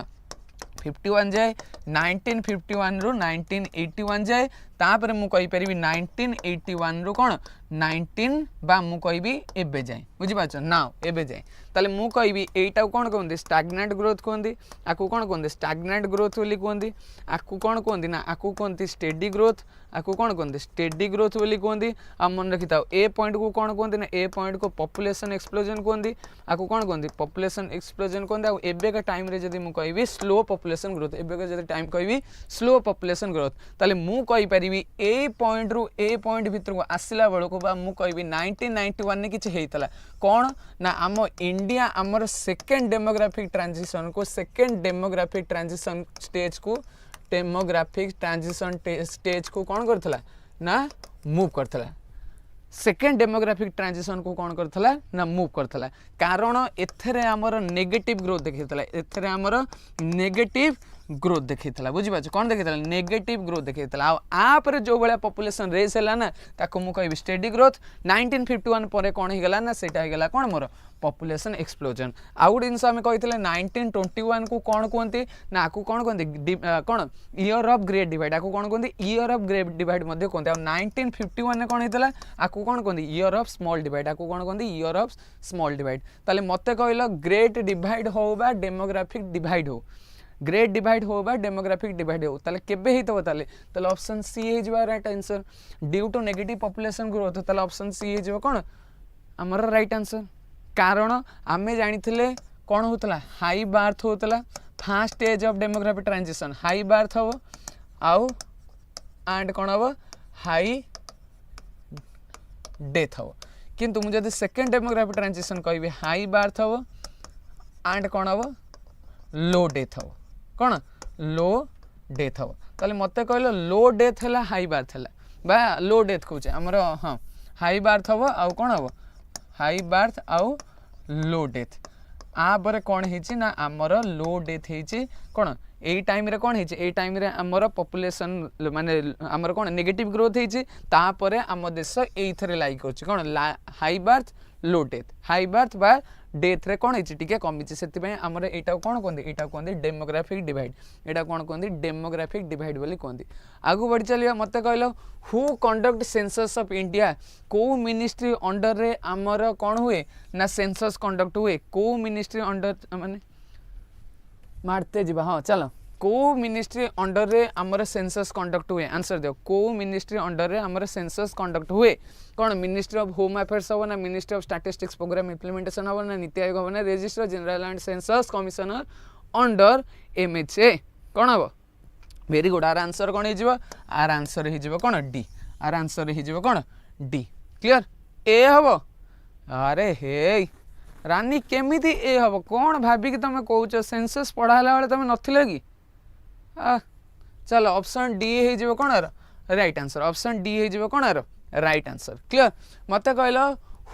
[SPEAKER 1] 51 जाए 1951 रु 1981 जाए तापर मु कहि परिबी 1981 रु कौन 19 बा मु कहबी एबे जाए बुझी पाछ नाउ एबे जाए ताले मु कहबी एटा कोन कहंदी स्टैग्नेंट ग्रोथ कहंदी आकु कोन कहंदी स्टैग्नेंट ग्रोथ बोली कहंदी आकु कोन कहंदी ना आकु कहंदी स्टेडी ग्रोथ आकु कोन कहंदी स्टेडी ग्रोथ बोली कहंदी आ मन रखिताओ ए पॉइंट को कोन कहंदी ना ए पॉइंट को पॉपुलेशन एक्सप्लोजन कहंदी आकु कोन कहंदी पॉपुलेशन एक्सप्लोजन कहंदी आ एबे का टाइम रे जदी मु कहबी स्लो पॉपुलेशन ग्रोथ एबे का जदी टाइम कहबी स्लो पॉपुलेशन ग्रोथ ताले मु कहि करी ए पॉइंट रु ए पॉइंट भितर को आसला बेलू को मु कहबी 1991 ने किछि हेतला कौन ना आम इंडिया आमर सेकेंड डेमोग्राफिक ट्रांजिशन को सेकेंड डेमोग्राफिक ट्रांजिशन स्टेज को डेमोग्राफिक ट्रांजिशन स्टेज को कौन करथला ना मूव करथला सेकेंड डेमोग्राफिक ट्रांजिशन को कौन करथला ना मूव करथला कारण एथरे हमर नेगेटिव ग्रोथ देखैतला एथरे हमर नेगेटिव ग्रोथ देखैतला बुझि पाछ कोन देखैतला नेगेटिव ग्रोथ देखैतला आ पर जो बळा पॉपुलेशन रेस हैला ना ताको मु कहबी स्टेडी ग्रोथ 1951 परे कोन हे गेला ना सेटा हे गेला कोन मोर पॉपुलेशन एक्सप्लोजन आ गुड जिनस हम कहितले 1921 को कोन कोंती ना आकु कोन कोंती कोन ईयर ऑफ ग्रेट डिवाइड आकु कोन कोंती ईयर ऑफ ग्रेट डिवाइड मध्ये कोंती आ 1951 ने कोन हेतला आकु कोन कोंती ईयर ऑफ स्मॉल डिवाइड आकु कोन कोंती ईयर ऑफ स्मॉल डिवाइड ताले मते कहलो ग्रेट डिवाइड हो बा डेमोग्राफिक डिवाइड हो ग्रेट डिवाइड हो बा डेमोग्राफिक डिवाइड हो ताले केबे हेतबो ताले ऑप्शन सी हे जबा right answer due to negative population growth ताले ऑप्शन सी हे जबा कोन हमर राइट आंसर कारण आमे जानिथिले कोन होतला हाई बर्थ होतला first stage of demographic transition high birth हो आउ एंड कोन हो हाई डेथ हो किंतु मु जदी सेकंड डेमोग्राफिक ट्रांजिशन कहबी हाई बर्थ हो एंड कोन हो लो डेथ हो कौन लो डेथ हम ताले मते कहलो लो डेथ है हाई बर्थ है बा लो डेथ कहे आमर हाँ हाई बर्थ हम आउ कौन हम हाई बर्थ आउ लो डेथ आ पर कौन है ना आमर लो डेथ है कौन एई टाइम रे कौन है एई टाइम रे आमर पॉपुलेशन माने आमर कौन नेगेटिव ग्रोथ है तापरे आम देश एइथरे लाइक होची कौन हाई बर्थ लो डेथ हाई बर्थ बा डेथ रे कौन है कमी से आमर एटा कौन कहते एटा कहते डेमोग्राफिक डिवाइड एटा कौन कहते डेमोग्राफिक डिवाइड बोली कहते आगु बढ़ी चलिए मत कहल who conduct census of India को मिनिस्ट्री अंडर रे आमर कौन हुए ना सेंसस कंडक्ट हुए को मिनिस्ट्री अंडर माने मारते जीवा हाँ चलो को मिनिस्ट्री अंडर रे आमर सेंसस कंडक्ट हुए आंसर दियो को मिनिस्ट्री अंडर रे आमर सेंसस कंडक्ट हुए कौन मिनिस्ट्री ऑफ होम अफेयर्स हो ना ministry of statistics program implementation हो ना नीति आयोग हो ना registrar general and census commissioner under MHA कौन हम वेरी गुड आर आंसर कौन हो आर आंसर हो कौन डी आर आंसर हो कौन डी क्लियर ए हम अरे हे रानी केमिति ए हम कौन भाविक तुम कौच सेंसस पढ़ाला बेले तुम नथिले कि चलो ऑप्शन डी हो कौन राइट आंसर ऑप्शन डी हो कौन राइट आंसर क्लियर मत कहल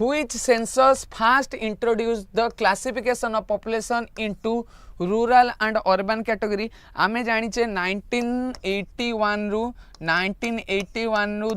[SPEAKER 1] which census fast introduce the classification of population into rural and urban category आमे जानिचे 1981 रु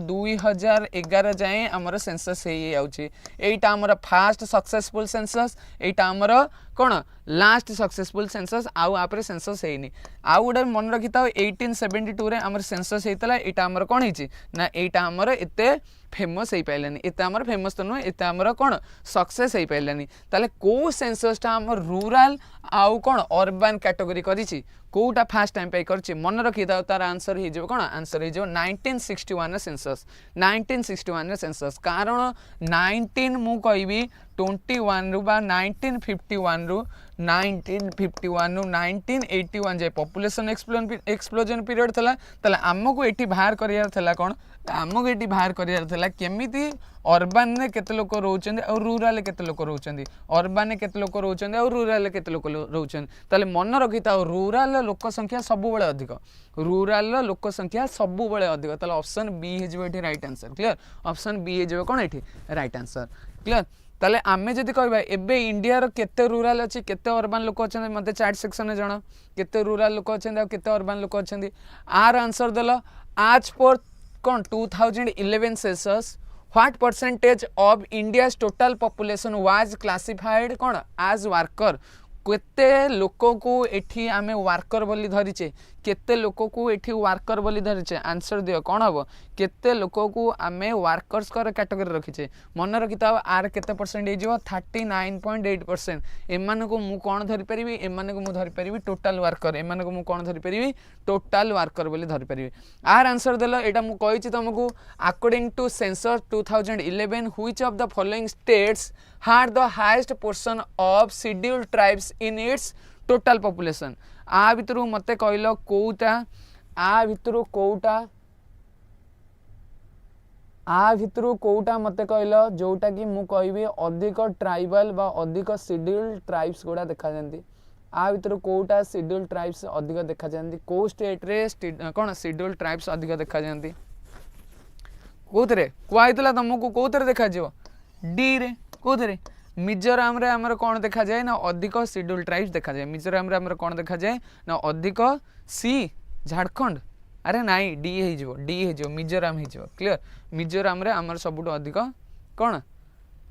[SPEAKER 1] 2011 जाए आमर सेंसस एटा आमर फास्ट सक्सेसफुल सेंसस एटा आमर कौन लास्ट सक्सेसफुल सेंसस आउ आपरे सेंसस हेनी आउ गोटे मन रखी था 1872 रे आमर सेंसस होता एटा आमर कौन है ना एटा आमर एते फेमस हो पाइलानी एते आमर फेमस तो नुहे एते आमर कौन सक्सेस हो पाइलानी ताले को सेंससटा आमर रूरल आउ कौन अर्बन कैटेगरी करिछि कोटा फास्ट टाइम पे करछि मन रखी था तार आंसर हो कौन आंसर हो 1961 सेंसस 1961 सेंसस कारण 19 मु कहबी 21 रु बा 1951 रु 1981 जाए पॉपुलेशन एक्सप्लोजन पीरियड थला तले आमको एठी बाहर करियार थला कोन आमको एठी बाहर करियार थला केमिति अर्बन ने केते लोक रहउचंदी और रूरल केते लोक रहउचंदी अर्बन ने केते लोक रहउचंदी और रूरल केते लोक रहउचंदी तले मन रखिता रूरल लोक संख्या सबु बेले अधिक रूरल लोक संख्या सबु बेले अधिक तले ऑप्शन बी हे जेबो एठी right answer clear option B हे जेबो कोन एठी राइट आंसर क्लियर ताले आमे जदि कहबा एबे इंडिया रो केते रूरल अछि केते अर्बन लोक अछन मते चैट सेक्शन में जणा केते रूरल लोक अछन आ केते अर्बन लोक अछन आर आंसर देलो आज पर कोन 2011 census what percentage of India's total population was classified कोन एज वर्कर केते लोक को एठी आमे वर्कर बोली धरिचे केते लोक को एठी वर्कर बोली धरिचे आंसर दियो कोन हबो केते लोक को आमे वर्कर्स कर कैटेगरी रखिचे मन रखिता आर केते परसेंट हेजिवो 39.8% एमान को मु कोन धरि परिबी एमान को मु धरि परिबी टोटल वर्कर एमान को मु कोन धरि परिबी टोटल वर्कर बोली धरि परिबी आर आंसर देलो एटा मु कहिछि तुमको according to census 2011 which of the following states had the highest portion of scheduled tribes in its total population आ भितरु मते कहलो कोउटा आ भितरु कोउटा आ भितर कोटा मत कहल जोटा कि मु कहबी अधिक ट्राइबल बा अधिक शेड्यूल ट्राइब्स गुड़ा देखा जाती आ भितर कोटा शेड्यूल ट्राइब्स अधिक देखा जाती को स्टेट रे कौन शेड्यूल ट्राइब्स अधिक देखा जाती कौन कहला तुमको कौन देखा डी रे कौन मिजोराम रे हमर कौन देखा जाए ना अधिक शेड्यूल ट्राइब्स देखा जाए मिजोराम रे हमर कौन देखा जाए ना अधिक सी झारखंड अरे नाई डी हो मिजोराम हो क्लियर मिजोराम रे हमर सबुठ अधिक कौन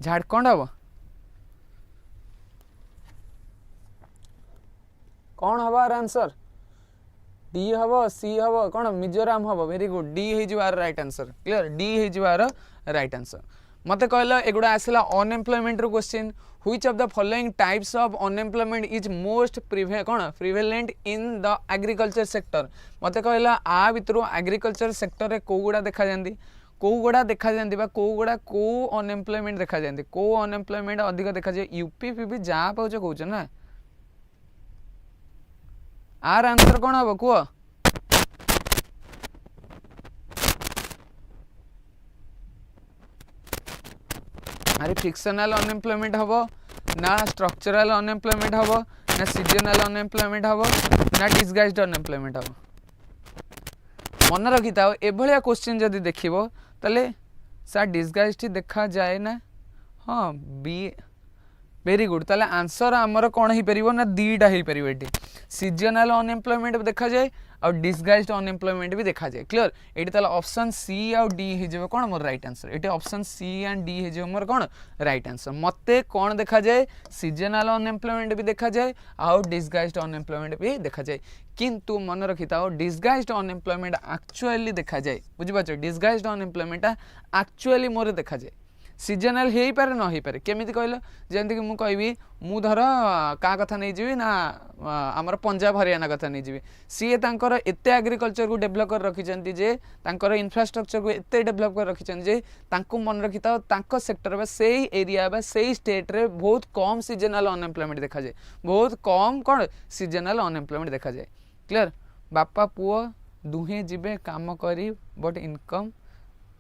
[SPEAKER 1] झारखंड हम कौन हम आंसर डी हम सी हम कौन मिजोराम हम वेरी गुड डी हो राइट आंसर क्लियर डी हो राइट आंसर मत कहला एगुड़ा आसला अनएम्प्लॉयमेंट रो question which of the following types of unemployment is most prevalent in the agriculture sector मत कहला आ भितर एग्रीकल्चर सेक्टर रे को गुड़ा देखा जांदी को गुड़ा देखा जांदी बा को गुड़ा को अनएम्प्लॉयमेंट देखा जांदी को अनएम्प्लॉयमेंट अधिक देखा जाए यूपी पीपी जा पाउछ कहउछ ना आर आंसर कोन हबो को अरे फिक्शनल अनएम्प्लॉयमेंट हम ना स्ट्रक्चरल अनएम्प्लॉयमेंट हम ना सीजनल अनएम्प्लॉयमेंट हम ना डिसगाइज्ड अनएम्प्लॉयमेंट हम मन रखी था एभलिया क्वेश्चन जदि देखिबो तले सा डिसगाइज्ड देखा जाए ना हाँ बी वेरी गुड ताले आंसर आमर कौन हो पार ना दीटा हो पार ये सीजनल अनएम्प्लॉयमेंट देखा जाए और डिसगाइज्ड अनएम्प्लॉयमेंट भी देखा जाए क्लियर ये ताले ऑप्शन सी आउ डी हो कौन मोर राइट आंसर ये ऑप्शन सी एंड डी हो मोर कौन राइट आंसर मते कौन देखा जाए सीजनल अनएम्प्लॉयमेंट भी देखा जाए आउ डिसगाइज्ड अनएम्प्लॉयमेंट भी देखा जाए किंतु मन रखी था डिसगाइज्ड अनएम्प्लॉयमेंट एक्चुअली देखा जाए बुझिपार डिसगाइज्ड अनएम्प्लॉयमेंट एक्चुअली मोर देखा जाए सीजनल हो पारे न हो पारे केमी कहल जमीक कि मुझे मु धर क्या कथा नहीं जी ना आमर पंजाब हरियाणा कथा नहीं जी सी तांकर एते एग्रीकल्चर को डेभलप कर रखिंट जे तांकर इंफ्रास्ट्रक्चर को एते डेभलप कर रखिंट जे तांको मन रखी था सेक्टर से एरिया बा से स्टेट रे बहुत कम सीजनल अनएम्प्लॉयमेंट देखा जाए बहुत कम कौन सीजनल अनएम्प्लॉयमेंट देखा जाए क्लियर बापा पुओ दुहे जीवे काम करी बट इनकम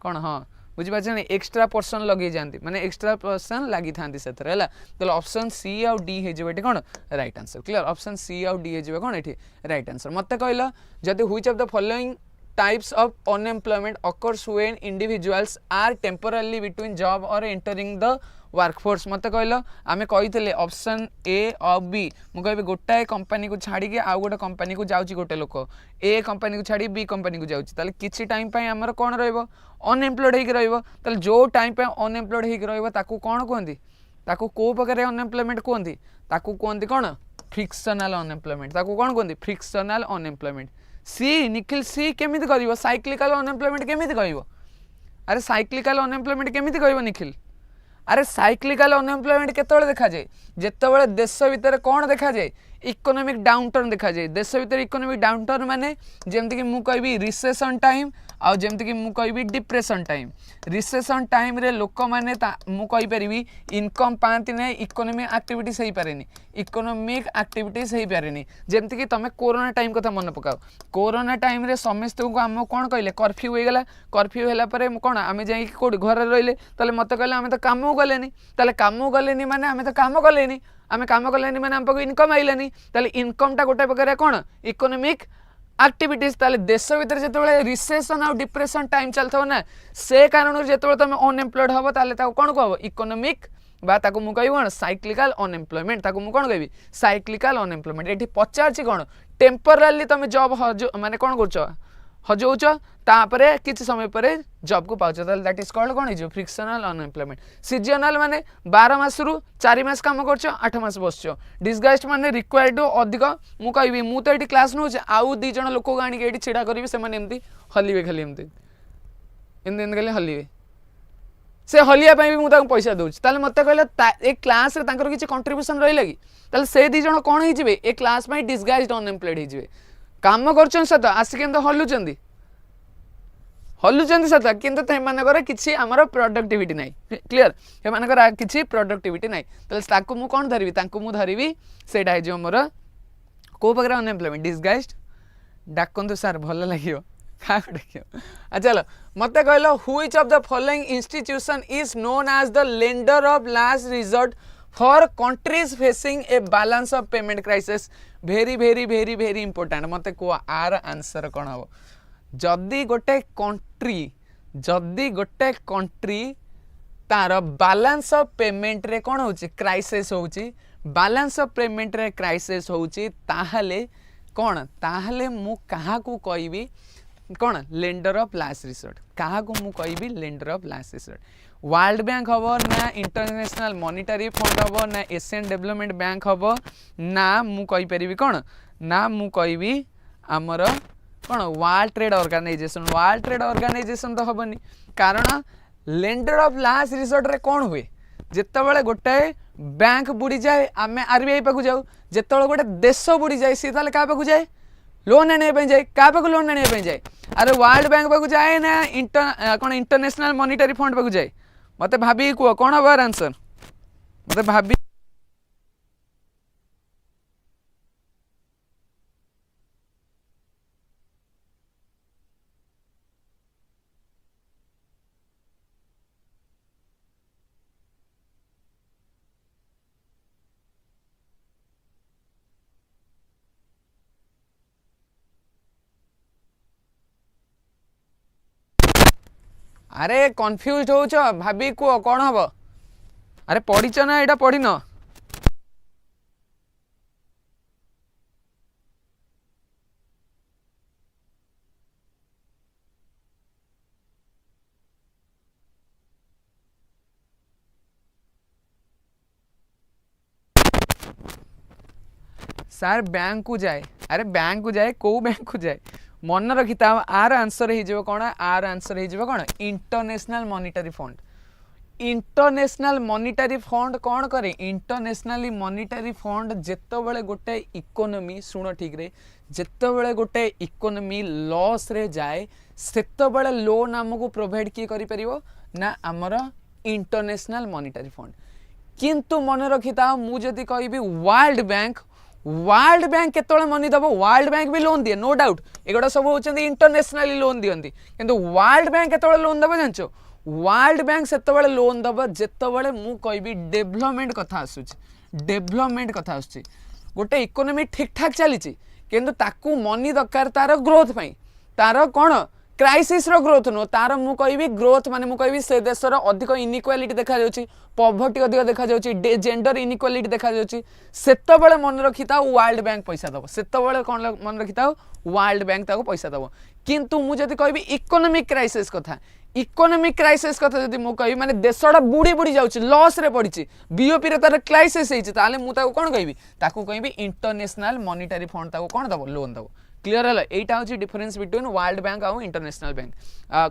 [SPEAKER 1] कौन हाँ बुझीपार एक्सट्रा पर्सन लगे जाती माने एक्सट्रा पर्सन लगी था तो ऑप्शन सी आउ डी हो कौन right answer clear option C आउ डी हो कौन ये राइट आंसर मत कहल जदि which of the following types of unemployment occurs when individuals are temporarily between job और एंटरिंग द वर्कफोर्स मत कहल आम कही ऑप्शन ए और बी मुझे गोटाए कंपनी को छाड़ी आउ गोटे कंपनी को जाऊँगी गोटे लोक ए कंपनी को छाड़ी बी कंपनी को जाऊँगी किसी टाइम आमर कौन रनएम्प्लॉयड हो जो टाइम अनएम्प्लॉयड हो कौन कहती कौ प्रकार अनएम्प्लॉयमेंट कहती कहती कौन फ्रिक्शनल अनएम्प्लॉयमेंट कौन कहती फ्रिक्शनल अनएम्प्लॉयमेंट सी निखिल सी केमी कर साइक्लिकल अनएम्प्लॉयमेंट केमी कह अरे साइक्लिकल अनएम्प्लॉयमेंट केमी कह निखिल अरे साइक्लिकल अनएम्प्लॉयमेंट केतବେଳେ देखा जाए जेतବେଳେ देश भितर कौन देखा जाए इकोनॉमिक डाउनटर्न देखा जाए देश भितर इकोनॉमिक डाउनटर्न माने जेमति कि मु कहबी रिसेशन टाइम आ जेमति कि मु कहबी डिप्रेशन टाइम रिसेशन टाइम रे लोक माने मु कहि परिबी इनकम पांति नै इकोनॉमिक एक्टिविटीज हेई पारेनी इकोनॉमिक एक्टिविटीज हेई पारेनी जेमति कि तमे कोरोना टाइम कथा मन पकाओ कोरोना टाइम रे समस्त को हम कोन कहले कर्फ्यू हो गेला कर्फ्यू होला परे कोन आमे जाई कोड घर रहिले तले मते कहले आमे तो काम गलेनी तले काम गलेनी माने आमे तो काम गलेनी आमे काम कलेनी माने हमको इनकम आइलानी ताले इनकम टा गोटे प्रकार कौन इकोनॉमिक एक्टिविटीज ताले देश भीतर जेतबेले रिसेशन और डिप्रेशन टाइम चलथो ना से कारण जेतबेले तमे अनएम्प्लॉयड हबो ताले ताको कोन कहबो इकोनॉमिक बा ताको मु कहबी कोन साइक्लिकल अनएम्प्लॉयमेंट ताको मु कोन कहबी साइक्लिकल अनएम्प्लॉयमेंट एठी पचारछि कोन टेम्परली तमे जॉब माने कोन करछो हजौच तापरे किछि समय पर जॉब को पाउछ ताले that is called cone is frictional unemployment seasonal माने 12 मास रु 4 मास काम करछो 8 मास बसछो डिसगाइज्ड माने रिक्वायर्ड अधिक मु कहबी मु तो एठी क्लास नउछ आउ दी जण लोक गाणी के एठी छिडा करबी से माने एमती हलिवे खाली एमती इन खाली हलिवे से हलिया भी मुझे पैसा दूसरी ताले मत कहले ए क्लास रे तांकर किछि कंट्रीब्यूशन रहिला कि ताले से दी जण कोन हिजिबे ए क्लास में डिसगाइज्ड अनएम्प्लॉयड हिजिबे काम करछन सत आसी केंत हलुचंदी सत किंतु तेमानकर किछि हमर प्रोडक्टिविटी नै क्लियर हेमानकर किछि प्रोडक्टिविटी नै ताले ताकू मु कोन धरिबी तांकू मु धरिबी सेटा हे जो मोर को प्रकार अनएम्प्लॉयमेंट डिसगाइज्ड डाकंतु सर भल लागियो चलो मत कहल which of the following institution is known as the lender of last resort for countries facing a balance of payment crisis very very very very important मत कह आर आंसर कौन हम जदि गोटे कंट्री तार बैलेंस ऑफ पेमेंट रे कौन होची क्राइसिस होची बैलेंस ऑफ पेमेंट रे क्राइसिस होची ताहले कौन ताहले मु कहा को कहबी कौन लेंडर ऑफ लास्ट रिसोर्ट क्या मु कहबी lender of last resort world bank हम ना इंटरनेशनल मॉनिटरी फंड हम ना एशियन डेवलपमेंट बैंक हम ना मु कहि कौन ना मु कहबी आमर कौन वर्ल्ड ट्रेड ऑर्गेनाइजेशन तो हेनी कारण लेंडर ऑफ लास्ट रिसोर्ट रे कौन हुए जितेबाला गोटे बैंक बुड़ी जाए आम आरबीआई पाक जाऊ जिते गोटे देश बुड़ी जाए सी क्या पाक जाए लोन आने जाए क्या पाक लोन आने जाए अरे वर्ल्ड बैंक पाक जाए ना कौन इंटरनेशनल मॉनिटरी फंड पाक जाए मत भाभी कह कौन हम आंसर मत भाभी अरे कन्फ्यूज हो भाभी कह कौन हम अरे पढ़ीच ना यहाँ पढ़ी न सार बैंक को जाए अरे बैंक को जाए कौ बैंक को जाए मन रखिता आर आंसर हो कौन आर आंसर हो कौन international monetary fund international monetary fund कौन करे इंटरनेशनल मॉनिटरी फंड जितेबाला गोटे इकोनॉमी शुण ठीक रे जितेबाला गोटे इकोनॉमी लॉस रे जाए सेतेबाला लोन आमको प्रोवाइड किए करि परिवो ना आमर इंटरनेशनल मॉनिटरी फंड किंतु मन रखिता मु जदि कहबी वर्ल्ड बैंक केतोले मनी दबो वर्ल्ड बैंक भी लोन दिए नो डाउट एगुड़ा सब होचंदी इंटरनेशनली लोन दियंती किंतु वर्ल्ड बैंक केतोले लोन दबो जानचो वर्ल्ड बैंक सेतबेले लोन दबो जेतबेले मु कहबी डेवलपमेंट कथा आसुची डेवलपमेंट कथा आसुची गोटे इकोनॉमी ठीक ठाक चली किंतु ताकू मनी दरकार तार ग्रोथ पई तार कोन क्राइसिस रो ग्रोथ नो तार मु कहबी ग्रोथ माने मु कहबी से देशर अधिक इनइक्वालिटी देखा जाउची पॉवर्टी अधिक देखा जाउची जेंडर इनइक्वालिटी देखा जाउची सेतबेले मन रखिता वर्ल्ड बैंक पैसा दबो सेतबेले कोन मन रखिता वर्ल्ड बैंक ताको पैसा दबो किंतु मु जदि कहबी इकोनॉमिक क्राइसिस कथा जदि मु कहबी माने देशटा बुड़ी बुड़ी जाउची लॉस रे पड़िची बीओपी रे तार क्राइसिस हेची ताले मु ताको कोन कहबी ताको कहबी इंटरनेशनल मॉनिटरी फंड ताको कोन दबो लोन दबो क्लियर है यहाँ हूँ डिफरेंस बिटवीन वर्ल्ड बैंक आउ इंटरनेशनल बैंक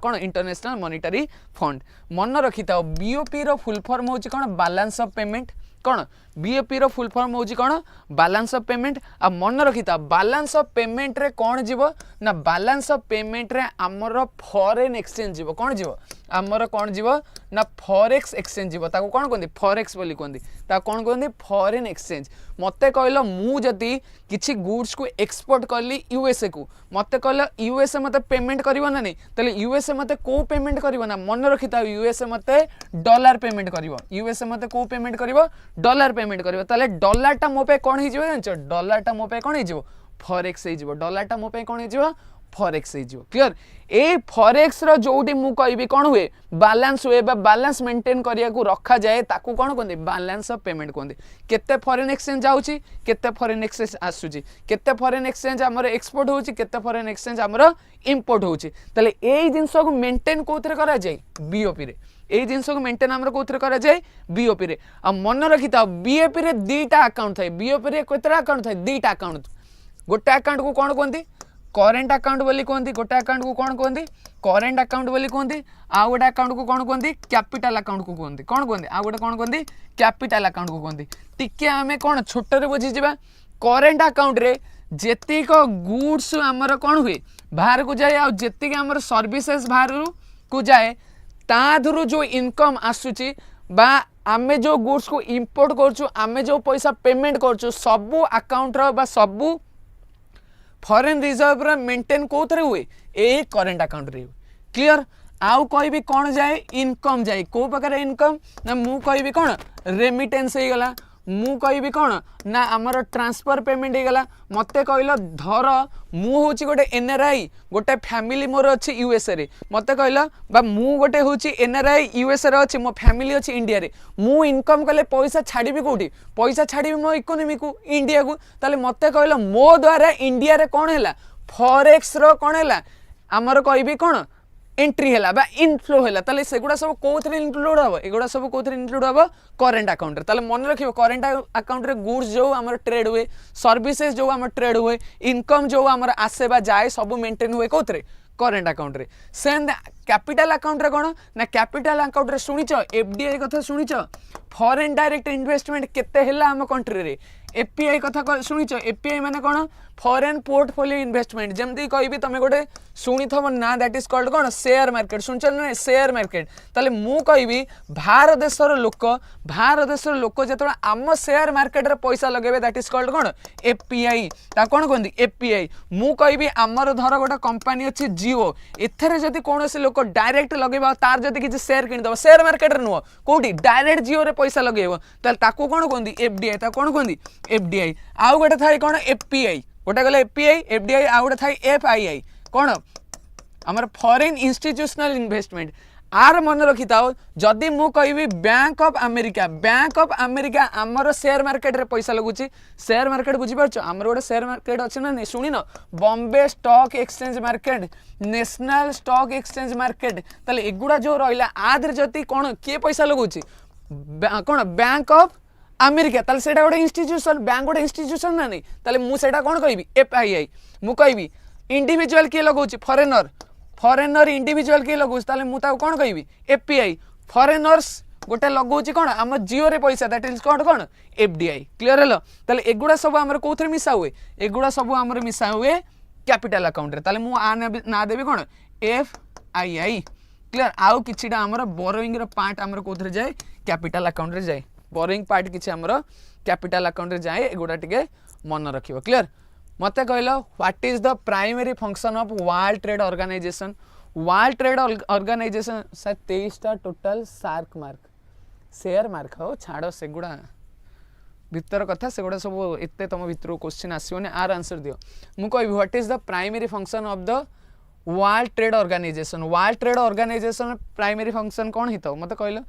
[SPEAKER 1] कौन इंटरनेशनल मॉनिटरी फंड मन रखी था बीओपी रो फुल फॉर्म होची कौन बैलेंस ऑफ पेमेंट कौन बीओपी रो फुल फॉर्म होची कौन बैलेंस ऑफ पेमेंट आ मन रखी था बैलेंस ऑफ पेमेंट रे कौन जीवो ना बैलेंस ऑफ पेमेंट रे आमर फॉरेन एक्सचेंज जीवो कौन जीवो आमर कौन जीवो ना फॉरेक्स एक्सचेंज जीवो ताको कौन कहंदी फॉरेक्स बोली कहंदी ता कौन कहंदी फॉरेन एक्सचेंज मते कहलो मु जदी किछि गुड्स को एक्सपोर्ट करली यूएसए को मते कहलो यूएसए मते पेमेंट करिवो ना नहीं तले यूएसए मते को पेमेंट करिवो ना मन रखिता यूएसए मते डॉलर पेमेंट करिवो यूएसए मते को पेमेंट करिवो डॉलर पेमेंट करिवो ताले डॉलर टा मो पे कोन हि जिवो जानचो डॉलर टा मो पे कोन हि जिवो फॉरेक्स हि जिवो डॉलर टा मो पे कोन हि जिवो फॉरेक्स क्लियर ए फॉरेक्स रो जोटी मु कहबी कोन हुए बैलेंस हुए बा बैलेंस मेंटेन करिया को रखा जाए ताकू कोन कहंदी बैलेंस ऑफ पेमेंट कहंदी केते फॉरेन एक्सचेंज जाउची केते फॉरेन एक्सचेंज आसुची केते फॉरेन एक्सचेंज हमर एक्सपोर्ट होउची केते फॉरेन एक्सचेंज हमर इंपोर्ट होउची तले एई जिंस को मेंटेन कोथरे करा जाए बीओपी रे ए जिनस को मेंटेन हमर कोथरे करा जाए बीओपी रे आ मन रखिता बीओपी रे दीटा अकाउंट थाए बीओपी रे केतरा अकाउंट थाए दीटा अकाउंट गोटे अकाउंट को कोन कहंदी करेंट अकाउंट बोली कहंदी गोटे अकाउंट को कोन कहंदी करेंट अकाउंट बोली कहंदी आ गोटे अकाउंट को कोन कहंदी कैपिटल अकाउंट को कहंदी कोन कहंदी आ गोटे कोन कहंदी कैपिटल अकाउंट को कहंदी टिके हमें कोन छोटे रे बुझी जिबा करेंट अकाउंट रे जेतिक गुड्स हमर कोन हुए बाहर को जाए आ जेतिक हमर सर्विसेज बाहर को जाए ताधुरु जो इनकम आसुची बा आमे जो गुड्स को इंपोर्ट करछु आमे जो पैसा पेमेंट करछु सबु अकाउंट रो बा सबु फॉरेन रिजर्व रे मेंटेन कोथरे हुए ए करेन्ट अकाउंट रे क्लियर आउ कहबी कौन जाए इनकम जाए को प्रकार इनकम ना मु कहबी कौन रेमिटेंस हो गला मु कहबी कौन ना आमर ट्रांसफर पेमेंट हो गला मते कहल धर मु हूँ गोटे एनआरआई गोटे फैमिली मोर अच्छी यूएसए रे मते कहल बा मु गोटे हूँ एनआरआई यूएसए रे अच्छी मो फैमिली अच्छी इंडिया रे मु इनकम कले पैसा छाड़ी कोठी पैसा छाड़ी मो इकोनॉमी को इंडिया को ताले मते कहल मो द्वारा इंडिया रे कौन है फॉरेक्स रो कौन है आमर कहबी कौन एंट्री है बा इनफ्लो है ताले सेगुड़ा सब कौन इनक्लूड हम एगुड़ा सब कौन इनक्लूड हम करेन्ट अकाउंट ताले मन रखियो करेन्ट अकाउंट रे गुड्स जो आमर ट्रेड हुए सर्विसेज जो आमर ट्रेड हुए इनकम जो आमर आसे बा जाए सब मेंटेन हुए कौन करेन्ट अकाउंट रे सेम कैपिटल अकाउंट रे कौन ना कैपिटल अकाउंट रे सुनिच एफडीआई कथा सुनिच फॉरेन डायरेक्ट इन्वेस्टमेंट केते हैला हम कंट्री रे एपीआई कथा सुनिच एपीआई माने कौन फॉरेन पोर्टफोलियो इन्वेस्टमेंट जमती कहबी तुम गोटे शुणी थब ना दैट इज कॉल्ड कौन शेयर मार्केट शुणच ना शेयर मार्केट ताले मु कहबी भारत देशर लोक जो आम शेयर मार्केट रे पैसा लगेबे दैट इज कॉल्ड कौन एपीआई ता कौन कहंदी एपीआई मु कहबी आमर धर गोटे कंपनी अच्छी जियो एथरे जदी कोनोसी लोक डायरेक्ट लगेबा तार जदी किछि शेयर किन दबो शेयर मार्केट रे नुह कोठी डायरेक्ट जियो रे पैसा लगेबो ताले ताको कोन कहंदी एफडीआई ता कोन कहंदी एफडीआई आउ गोटे थाई कौन एपीआई गोटे गले एपीआई एफडीआई आउ गोटे थाई एफआईआई कौन आमर फॉरेन इंस्टीट्यूशनल इन्वेस्टमेंट आर मन रखी था जदि मु कहबी बैंक ऑफ अमेरिका आमर शेयर मार्केट रे पैसा लगुची शेयर मार्केट बुझी पारछ आमर गोटे शेयर मार्केट अछि ना नहीं शुणी न Bombay stock exchange market national stock exchange market ताले एगुडा जो रहिला आदर जति कोन के पैसा लगुची कोन बैंक ऑफ अमेरिका ताले सेटा गोटे इंस्टीट्यूशन बैंक गोटे इंस्टीट्यूशन ना नहीं ताले मु सेटा कोन कहबी एफआईआई मु कहबी इंडिविजुअल के लगुची फॉरेनर इंडिविजुअल के लगुची ताले मु ता कोन कहबी एफपीआई फॉरेनर्स गोटे लगुची कोन हम जियो रे पैसा that is called cone FDI clear hello ताले एगुडा सब हमर कोथरे मिसा हुए एगुडा सब हमर मिसा हुए कैपिटल अकाउंट रे ताले मु ना देबी कोन एफआईआई क्लियर आउ किछिटा हमर बोरोइंग रो पार्ट हमर कोथरे जाए कैपिटल अकाउंट रे जाए बोरोइंग पार्ट किछि हमर कैपिटल अकाउंट रे जाए एगुडा टिके मन रखियो क्लियर मते कहलो what is the primary function of World trade Organisation sir 23टा total shark mark share mark हो छाड़ सेगुड़ा भीतर कथा सेगुड़ा सब एते तुम भीतर क्वेश्चन आसोनी आर आंसर दियो मु कहबी what is the primary function of the world trade organization primary function कौन ही तो मते कहलो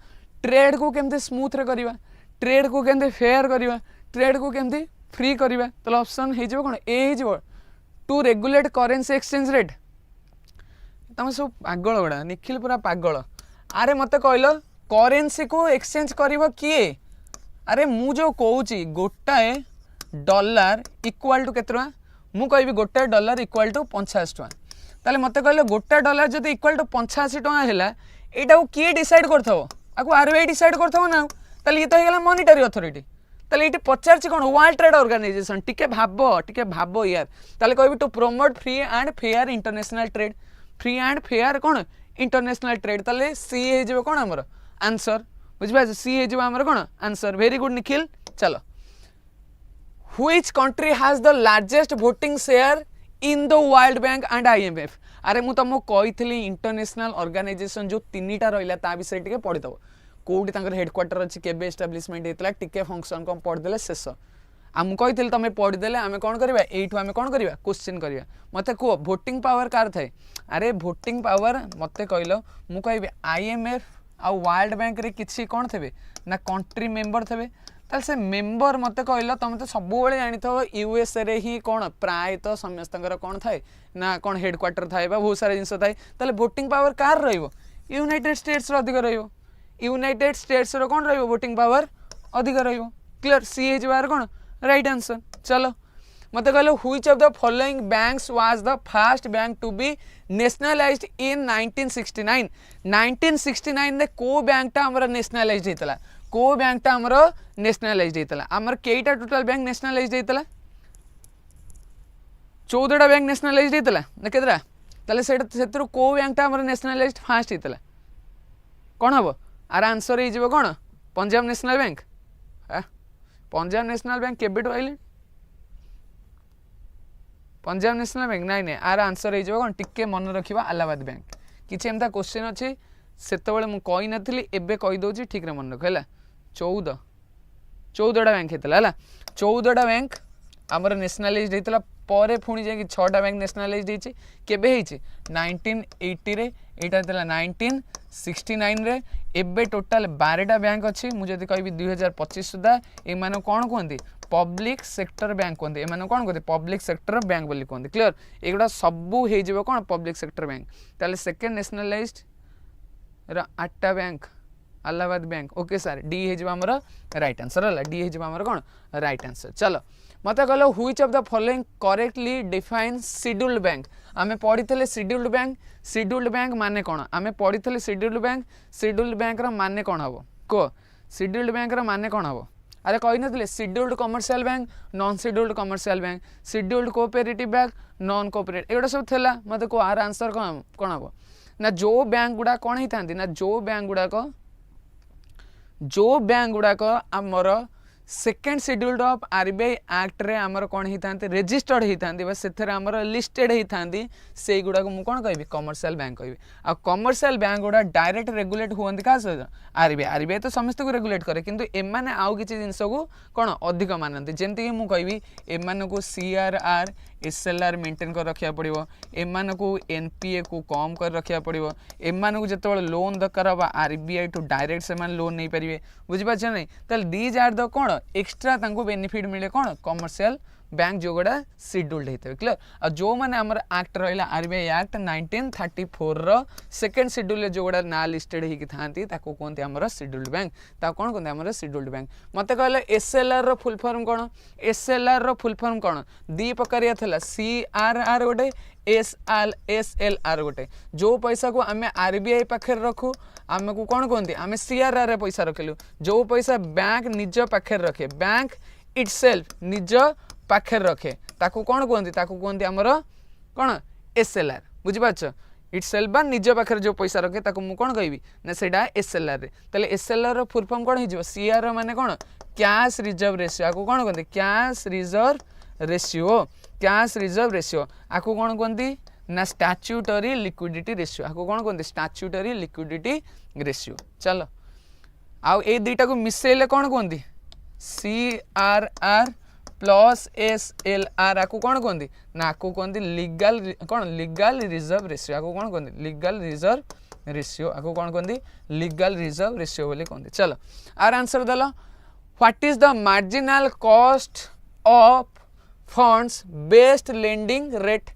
[SPEAKER 1] ट्रेड को केमते स्मूथ रे करबा ट्रेड को केमते फेयर करबा ट्रेड को केमते फ्री करबा तो ऑप्शन हे जो कोन ए हे जो to regulate currency exchange rate तुम सब पागल गुड़ा निखिल पूरा पागल अरे मते कहलो करेंसी को एक्सचेंज करिवो किए अरे मु जो कहूची गोटाए डॉलर इक्वल टू केते टका मु कहबी गोटाए डॉलर इक्वल टू 85 टका ताले मते कहलो गोटाए डॉलर जदी इक्वल टू 85 टका हैला एटा को किए डिसाइड करथबो आको आरबीआई डिसाइड करथबो ना ताले ये तो हेला मॉनिटरी अथॉरिटी ताले ये पचार कौन वर्ल्ड ट्रेड ऑर्गेनाइजेशन टिके भाबो यार ताले कहबी to promote free and fair international trade free and fair कौन इंटरनेशनल ट्रेड ताले सी हे जो कौन हमर आंसर बुझिबा सी हे जो हमर कौन आंसर वेरी गुड निखिल चलो which country has the largest voting share in the world bank and IMF अरे मु तुमको कही इंटरनेशनल ऑर्गेनाइजेशन जो तीनटा रहिला ता विषय टिके पढ़ी दबो कोडी तांकर हेडक्वार्टर अछि केबे एस्टैब्लिशमेंट हेतला टिके फंक्शन को पढ़ देले शेष आम कही तुम पढ़ी देले आमे कोन करबा एठू आमे कोन करबा क्वेश्चन करबा मते को वोटिंग पावर कार थाए अरे वोटिंग पावर मते कहलो मु कहबी आईएमएफ आ वर्ल्ड बैंक रे किछि कोन थेबे ना कंट्री मेंबर थेबे ताल से मेंबर मते कहलो तुम तो सब बेले जानि थो यूएसए रे ही कोन प्राय तो समस्तंकर कोन थाए ना कोन हेडक्वार्टर थाए बा बहुत सारा जिंस थाए ताले वोटिंग पावर कार रहइबो यूनाइटेड स्टेट्स रो अधिक रहइबो यूनाइटेड स्टेट्स रो कोन रहइबो वोटिंग पावर अधिक रहइबो क्लियर सी हे जवार कोन राइट आंसर चलो मते कहलो which of the following banks was the first bank to be nationalised in 1969 ने को बैंकटा हमर नेशनलाइज्ड हेतला को बैंकटा हमर नेशनलाइज्ड हेतला हमर केटा टोटल बैंक नेशनलाइज्ड हेतला 14टा बैंक नेशनलाइज्ड हेतला ना केतरा ताले सेतरो को बैंकटा हमर नेशनलाइज्ड फर्स्ट हेतला कोन हबो आर आंसर हे जेबो कोन पंजाब नेशनल बैंक पंजाब नेशनल बैंक केबेटो आइले पंजाब नेशनल बैंक नाई नाई आर आंसर हो कौन टिके मन रखा इलाहाबाद बैंक किसी एमता क्वेश्चन अच्छी से मुझे नी एवं कहीदे ठीक रे मन रख है 14टा बैंक होता है 14टा बैंक आमर नेशनलाइज होता पर पुणी जा 6टा बैंक नेशनलाइज होती केबे 1980 रे एटा होता 1969 रे एबे टोटाल 12टा बैंक अच्छी मुझे कहि 2025 सुधा एम कौन कहते पब्लिक सेक्टर बैंक कहते एम कौन कहते पब्लिक सेक्टर बैंक बोली कहते क्लियर एगुड़ा सबू हो कौन पब्लिक सेक्टर बैंक ताले सेकेंड नेशनलाइज्ड 8टा bank Allahabad Bank okay sir D होमर राइट आंसर है डी होमर कौन राइट आंसर चलो मत कह which of the following correctly define scheduled bank आम पढ़ी शेड्यूल्ड बैंक माने कौन आम पढ़ी शेड्यूल्ड बैंक माने कौन हम कह शेड्यूल्ड बैंक माने कौन हम अरे कही ना scheduled commercial bank non scheduled commercial bank scheduled cooperative bank non cooperative एगुड़ा सब थेला मत को आर आंसर कौन हम ना जो बैंक गुड़ा कौन होता ना जो बैंक गुड़ाक आमर second scheduled of RBI act रे आमर कौन होता रजिस्टर्ड होता से आमर लिस्टेड होता से गुड़ाक मुझे कौन कहि कमर्शियल बैंक कहि आ कमर्शियल बैंक गुड़ा डायरेक्ट रेगुलेट हुआ क्या सहित आरबीआई तो समस्त को रेगुलेट करे किंतु एमाने आउ किछि जिंस को कौन अधिक मानते जमती मुझे कहबी एमान को सीआरआर एसएलआर मेंटेन कर रखा पड़ो एमान को एनपीए को कम कर रखा पड़ो एमान को जिते लोन दरकार हम आरबीआई टू डायरेक्ट से लोन नहीं पारे बुझीपार नहीं ताल दीज आर द कौन एक्सट्रा बेनिफिट मिले कौन कमर्शियल बैंक जो गुड़ा शेड्यूल्ड होते हैं क्लियर और जो मैंने आमर एक्ट रहा आरबीआई एक्ट 1934 रो सेकेंड शेड्यूल जो गुड़ा ना लिस्टेड होती कहते आमर शेड्यूल्ड बैंक कौन कहते आमर शेड्यूल्ड बैंक मत कहले एसएलआर रो फुल फॉर्म कौन एसएलआर रो फुल फॉर्म कौन दी प्रकारिया था सीआरआर गोटे एसएलआर गोटे जो पैसा को आम आरबीआई पाखे रखू आम को कौन कहते आम सीआरआर रे पैसा रखिलु जो पैसा बैंक निज पाखे रखे बैंक इटसेल्फ निज पाखे रखे ताकू कौन कहते आमर कौन एसएलआर बुझीपार इटसेल्फ बा निज पाखे जो पैसा रखे ताकू मु कौन कहबी ना सेटा एसएलआर रे ताले एसएलआर रो फुल फॉर्म कौन हो सीआर माने कौन कैश रिजर्व रेशियो आकू कौन कहते कैश रिजर्व रेशियो आकू कौन कहते ना स्टैट्यूटरी लिक्विडिटी रेशियो आकू कौन कहते स्टैट्यूटरी लिक्विडिटी रेशियो चलो आउ ए दुईटा को मिसेले कौन कहते सीआरआर प्लस एसएलआर आकू कौन कहते ना आकू कहते लीगल रिजर्व रेशियो आकू कौन कहते लीगल रिजर्व रेशियो आकू कौन कहते लीगल रिजर्व रेशियो बोली कहते चलो आर आंसर दल what is the marginal cost of funds based lending rate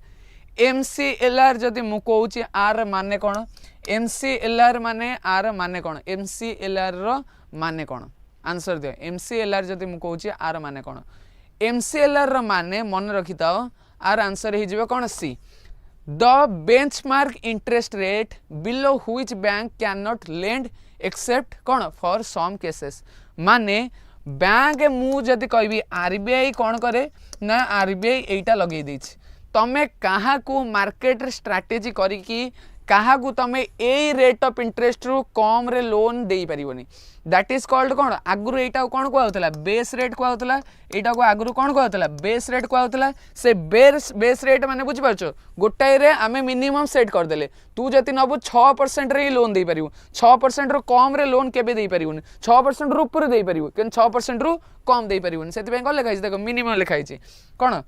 [SPEAKER 1] MCLR जदि मु कहूँ आर माने कौन एमसीएलआर माने आर माने कौन एमसीएलआर रो माने कौन आंसर दियो एमसीएलआर जदि मु कहूँ आर माने कौन एमसीएलआर रो माने मन रखी था आर आंसर हो कौन C the benchmark interest rate below which bank can not lend except कौन फॉर सम केसेस माने बैंक मु जदि कहबी आरबीआई कौन करे ना आरबीआई एटा लगे देछि तमे कहा को मार्केट स्ट्राटेजी करिकी कहा को तमे ए रेट ऑफ इंटरेस्ट रु कम रे लोन दे परिबोनी दैट इज कॉल्ड कौन आगुरु एटा कौन कहउतला बेस रेट कहउतला एटा को आगुरु कौन कहउतला बेस रेट कहउतला से बेस रेट माने बुझि पारछो गोटाई रे आमे मिनिमम सेट कर देले तू जति नबु 6% रे लोन दे परिबो 6% रो कम रे लोन केबे दे परिबोनी 6% रो ऊपर दे परिबो केन 6% रो कम दे परिबोनी सेति बें को लिखाइ देखो मिनिमम लिखाइ छै कौन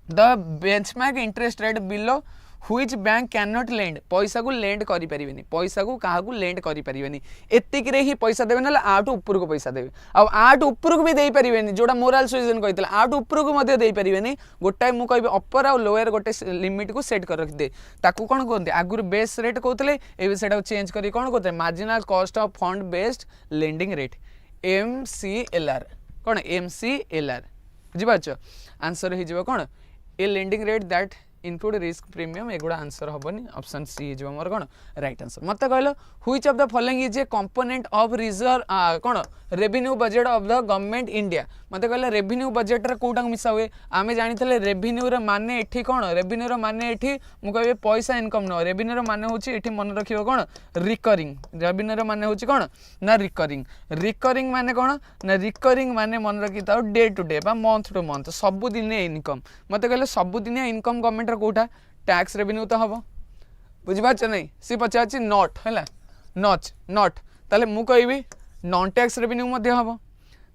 [SPEAKER 1] the benchmark interest rate below which bank can not lend पैसा को लेंड करि परिबेनी पैसा को काहा को लेंड करि परिबेनी एतिक रे ही पैसा देबे ना आठ ऊपर को पैसा देबे आ आठ ऊपर को भी दे परिबेनी जोटा मोरल सुइजन कहितला आठ ऊपर को मध्ये दे परिबेनी गोटाय मु कहबे अपर आ लोअर गोटे लिमिट को सेट कर रख दे ताकू कोन कहते आगुर बेस रेट कहतले एबे सेटा चेंज करी कोन कहते marginal cost of fund based lending rate MCLR कौन एमसीएलआर बुझी पाछ आंसर हो कौन a lending rate that include risk premium एगुड़ा आंसर हेनी ऑप्शन सी जो मोर कौन राइट आंसर मत कहल which of the following is a component of reserve कौन revenue budget of the government India मत कहल रेवेन्यू बजेट रे कोटा मिसा हुए आमे जानिथले रेवेन्यू रे माने एठी कौन रेवेन्यू रे माने एठी मु कहबे पैसा इनकम न रेवेन्यू रे माने होची एठी मन रखियो कौन रिकरिंग रेवेन्यू रे माने होची कौन ना रिकरिंग रिकरिंग माने कौन ना रिकरिंग माने मन रखि ताओ डे टू डे बा मंथ टू मंथ सब दिन इनकम मत कहले सब दिन इनकम गवर्नमेंट रे कोटा टैक्स रेवेन्यू तो हम बुझिपाच नहीं सी पचार नॉट है नॉच नॉट ताले मु कहबी नॉन टैक्स रेवेन्यू मध्य हम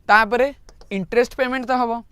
[SPEAKER 1] तापरे इंटरेस्ट पेमेंट तो हम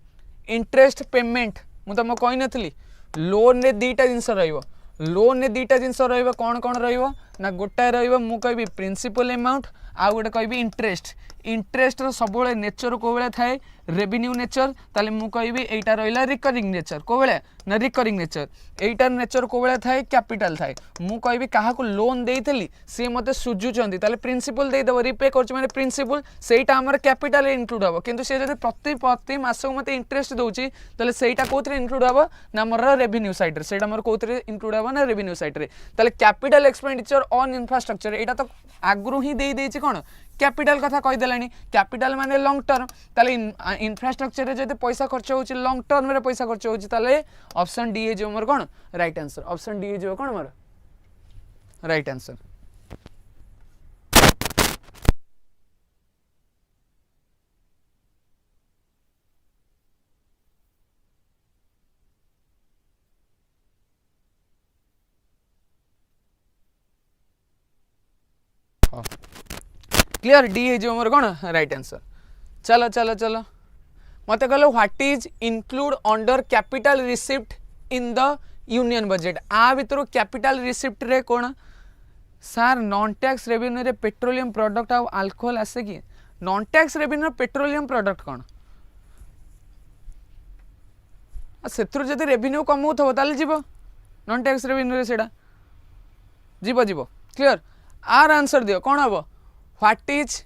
[SPEAKER 1] इंटरेस्ट पेमेंट मु तुम कही नथली लोन रे दीटा जिनस रहिबो लोन रे दीटा जिनस रहिबो कौन कौन रहिबो ना गोटाए रहिबो मु कहबी प्रिंसिपल अमाउंट आ गोटे कहबी इंटरेस्ट इंटरेस्ट सब नेचर को बेले थाए रेवेन्यू नेचर ताले मु कहबी एटा रहिला रिकरिंग नेचर को बेले ना रिकरिंग नेचर एटार नेचर को बेले थाए कैपिटल थाए मु कहबी काहा को लोन देइथली से मते सुजुचंदी ताले प्रिंसिपल देइ देबो रिपे करछ माने प्रिंसिपल सेटा हमर कैपिटल इनक्लूड हबो किंतु से जदि प्रति मास मते इंटरेस्ट दोउची ताले सेटा कोथरे इनक्लूड हबो ना हमर रेवेन्यू साइड रे सेटा हमर कोथरे इनक्लूड हबो ना रेवेन्यू साइड रे ताले कैपिटल एक्सपेंडिचर ऑन इंफ्रास्ट्रक्चर एटा तो आगरु ही देइ देछि कोन कैपिटल कथा कहि देलानी कैपिटल माने लॉन्ग टर्म ताले इंफ्रास्ट्रक्चर रे जदि पैसा खर्च होछि लॉन्ग टर्म रे पैसा खर्च होछि ताले ऑप्शन डी जो मोर कोन राइट आंसर ऑप्शन डी जो कोन मोर राइट आंसर क्लियर डी जो मोर कोन राइट आंसर चलो चलो चलो मत कहलो what is include under capital receipt in the union budget आ भितर कैपिटल रिसिप्ट रे कोन सर नॉन टैक्स रेवेन्यू रे पेट्रोलियम प्रोडक्ट आ अल्कोहल आसे कि non tax revenue petroleum product कोन सेथुर जदि रेवेन्यू कम होथबो ताले जीवो नॉन टैक्स रेवेन्यू रे सेडा जीवो जीवो क्लियर आर आंसर दियो कोन हबो व्हाट इज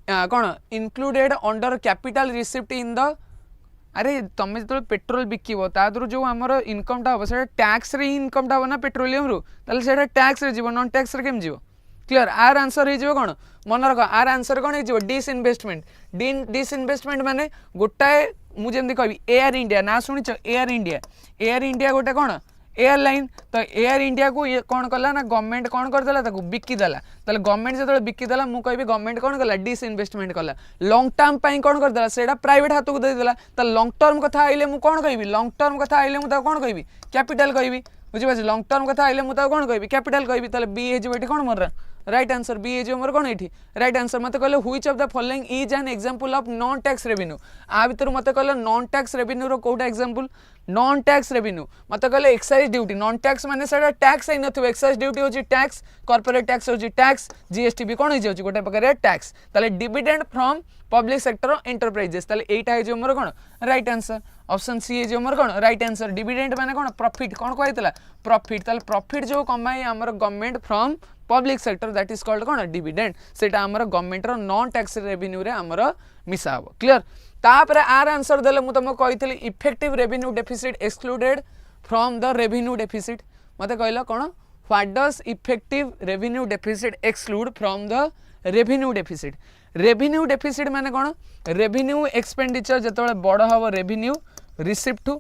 [SPEAKER 1] कौन included under capital receipt in the अरे तुम जो पेट्रोल बिकब तादर जो आमर इनकम टा हम से टैक्स रे इनकम टा ना पेट्रोलियम रू ताले से टैक्स रे जीव नॉन टैक्स रे केम जीव क्लियर आर आंसर हो कौन मन रख आर आंसर कौन हो डिसइनवेस्टमेंट डिसइनवेस्टमेंट माने गोटाए मुझे कहि एयर इंडिया ना शुणी एयर इंडिया गोटे कौन एयरलाइन तो एयर इंडिया को ये कौन कला ना गवर्नमेंट कौन करदेला ताको बिकिदेला ताले गवर्नमेंट जो बिकिदेला मु कहबी गवर्नमेंट कौन कला डिसइनवेस्टमेंट कला लॉन्ग टर्म पई कौन करदेला सेडा प्राइवेट हाथ को दे देला त लॉन्ग टर्म कथा आइले मु कौन कहबी लॉन्ग टर्म कथा आइले मु ता कौन कहबी कैपिटल कहबी बुझि पाछ लॉन्ग टर्म कथा आइले मु ता कौन कहबी कैपिटल कहबी ताले बी हे जो एठी कौन मर राइट आंसर बी ए जो मोर कौन एठी राइट आंसर मत कहले which of the following is an example of non tax revenue आ भीतर मत कहले नॉन टैक्स रेवेन्यू रो कोटा एग्जांपल नॉन टैक्स रेवेन्यू मत कहले एक्साइज ड्यूटी नॉन टैक्स माने सेडा टैक्स आई नथबे एक्साइज ड्यूटी होची टैक्स कॉर्पोरेट टैक्स होची टैक्स जीएसटी भी कौन हो जाउची गोटे प्रकार टैक्स ताले dividend from public sector enterprises ताले एटा है जो मोर कौन राइट आंसर ऑप्शन सी है जो मोर कौन राइट आंसर डिविडेंड माने कौन प्रॉफिट कौन कहैतला प्रॉफिट ताले प्रॉफिट जो कमाई हमर government from public sector that is called कौन डिविडेंड सेटा हमर गवर्नमेंट रो नॉन टैक्स रेवेन्यू रे हमर मिसा हो क्लियर तापरे आर आंसर देले मु तुमको कहितली effective revenue deficit excluded from the revenue deficit मते कहला कोन what does effective revenue deficit exclude from the revenue deficit माने कोन रेवेन्यू एक्सपेंडिचर जतबे बड़ हबो रेवेन्यू रिसिप्ट टू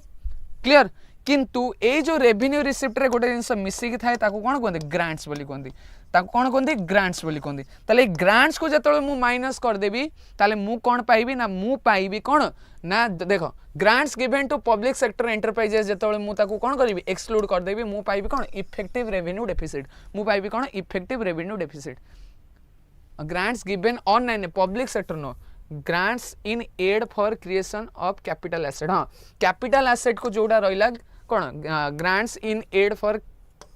[SPEAKER 1] क्लियर किंतु ए जो रेवेन्यू रिसिप्ट रे गोटे जिनस मिसिक थाए ताको कोन कहंदी ग्रांट्स बोली कहंदी ताको कोन कहंदी ग्रांट्स बोली कहंदी ताले ग्रांट्स को जतबे मु माइनस कर देबी ताले मु कोन पाइबी ना मु पाइबी कोन ना देखो grants given to public sector enterprises जतबे मु ताको कोन करबी एक्सक्लूड कर देबी मु पाइबी कोन इफेक्टिव रेवेन्यू डेफिसिट मु पाइबी कोन effective revenue deficit grants given on an public sector no grants in aid for creation of capital asset हाँ capital asset को जोड़ा रहिला कौन grants in aid for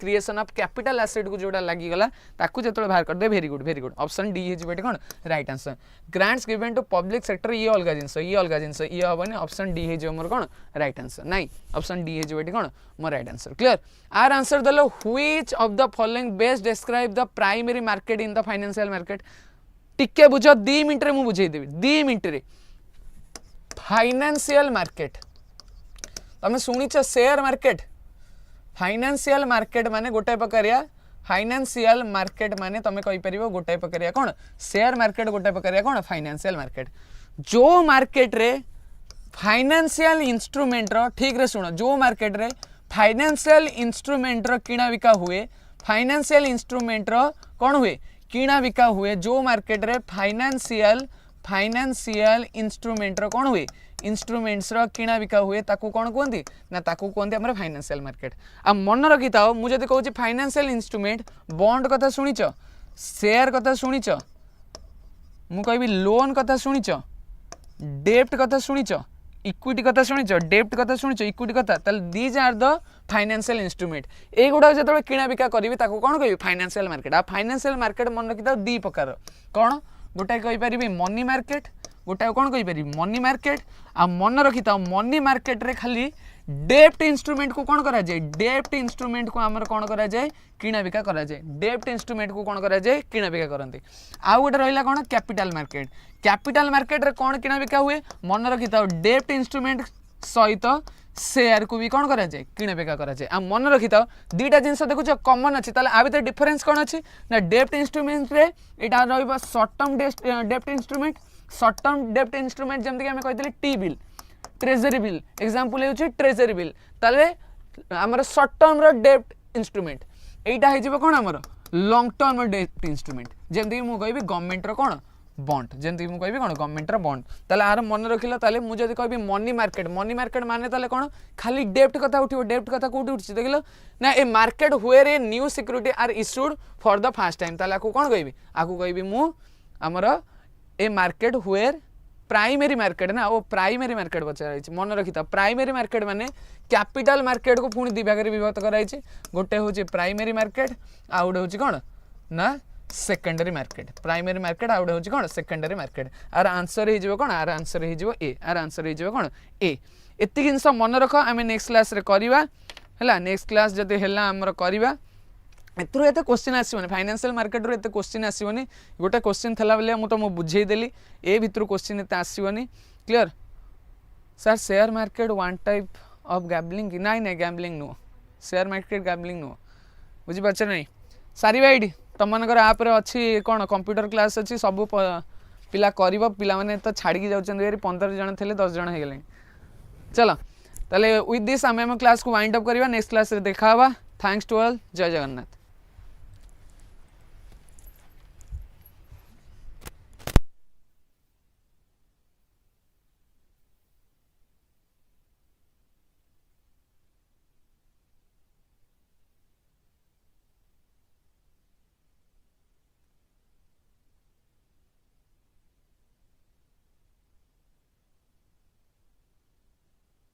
[SPEAKER 1] creation of capital asset को जोड़ा लगी गला ताकू जतले बाहर कर दे वेरी गुड ऑप्शन डी हे जेबेटे कोन right answer grants given to public sector ये अलगा जिंस ये हबनी ऑप्शन डी हे जे मोर कोन राइट आंसर नहीं ऑप्शन डी हे जेबेटे कोन मोर राइट आंसर क्लियर आर आंसर दलो which of the following best describe the primary market in the financial market टिके बुझ 2 मिनिट रे मु बुझेई देबी 2 मिनिट रे फाइनेंशियल मार्केट तमे सुनिछ शेयर मार्केट फाइनेंशियल मार्केट माने गोटे प्रकारिया फाइनेंशियल मार्केट माने तुम कहि परिबो गोटे प्रकारिया कोन शेयर मार्केट गोटे प्रकारिया कोन फाइनेंशियल मार्केट जो मार्केट रे फाइनेंशियल इंस्ट्रूमेंट रो ठीक रे सुनो जो मार्केट रे फाइनेंशियल इंस्ट्रूमेंट रो किना बिका हुए फाइनेंशियल इंस्ट्रूमेंट रो कोन हुए किना बिका हुए जो मार्केट रे फाइनेंशियल इंस्ट्रूमेंट रो कोन हुए इंस्ट्रूमेंट्स रो किना बिका हुए ताकू कोन कहंती ना ताकू कहंती हमर फाइनेंशियल मार्केट आ मन रखिताओ मु जदी कहूची फाइनेंशियल इंस्ट्रूमेंट बॉन्ड कथा सुनिच शेयर कथा सुनिच मु कहबी लोन कथा सुनिच डेप्ट कथा सुनिच इक्विटी कथा शुणिच डेप्ट कथा शुणिच इक्विटी कथा ताल these are the financial instrument ए गुडा जतबे किना बिका करिवि ताको कोन कहबि फाइनेंशियल मार्केट आ फाइनेंशियल मार्केट मन रखिता दी प्रकार कोन गोटा कहि परिबि मनी मार्केट गोटा कोन कहि परिबि मनी मार्केट आ मन रखिता मनी मार्केट रे खाली डेप्ट इंस्ट्रूमेंट को कोन करा जाय डेप्ट इंस्ट्रूमेंट को हमर कोन करा जाय किना बिका करा जाय डेप्ट इंस्ट्रूमेंट को कोन करा जाय किना बिका करंती आ गोटे रहिला कोन कैपिटल मार्केट रे कोन किना बिका हुए मन रखिता डेप्ट इंस्ट्रूमेंट सहित शेयर को भी कोन करा जाय किना बिका करा जाय आ मन रखिता दीटा जिंस देखुछ कॉमन अछि ताले आ भीतर डिफरेंस कोन अछि ना डेप्ट इंस्ट्रूमेंट रे एटा रहइबा शॉर्ट टर्म डेप्ट इंस्ट्रूमेंट जेमति हम कहितले T bill treasury bill example होछि ट्रेजरी बिल ताले हमर शॉर्ट टर्म रो डेप्ट इंस्ट्रूमेंट एटा हे जेबो कोन हमर लॉन्ग टर्म डेप्ट इंस्ट्रूमेंट जेमति मु कहबी गवर्नमेंट रो कोन बॉन्ड जेमति मु कहबी कोन गवर्नमेंट रो बॉन्ड ताले आर मन रखिला ताले मु जदी कहबी मनी मार्केट माने ताले कोन खाली डेप्ट कथा उठिबो डेप्ट कथा कोठी उठछि देखिलो ना a market where a new security are issued for the first time ताले आकु कोन कहबी आकु कहबी मु हमर a market where primary market ना वो प्राइमरी मार्केट बचा मन रखिता प्राइमरी मार्केट माने कैपिटल मार्केट को पुणी दी भाग में विभक्त कराई गोटे हूँ प्राइमरी मार्केट आ गोटे हूँ कौन ना सेकेंडरी मार्केट प्राइमरी मार्केट आ गोटे हूँ कौन सेकेंडरी मार्केट आर आंसर हो कौन आर आंसर हो ए आर आंसर हो कौन ए एति जिनस मन रख आम नेक्स्ट क्लास रे करवा है नेक्स्ट क्लास जदि है आमर करवा एथुरु एते क्वेश्चन आसीबनी फाइनेंशियल मार्केट रो एते क्वेश्चन आसीबनी गोटे क्वेश्चन थला बेले मु तो मु बुझेई देली ए भितरु क्वेश्चन एते आसीबनी clear sir share market one type of gambling नाइ नाइ gambling no share market gambling no बुझी पाछ नै सारी भाई तुम मनकर आप रे अछि कोन कंप्यूटर क्लास अछि सब पिला करिवो पिला माने तो छाड़ी के जाउछन 15 जण थिले 10 जण हे गेले चलो ताले विथ दिस आम क्लास को वाइंड अप करवा नेक्स्ट क्लास रे देखा हवा थैंक्स टू ऑल जय जगन्नाथ।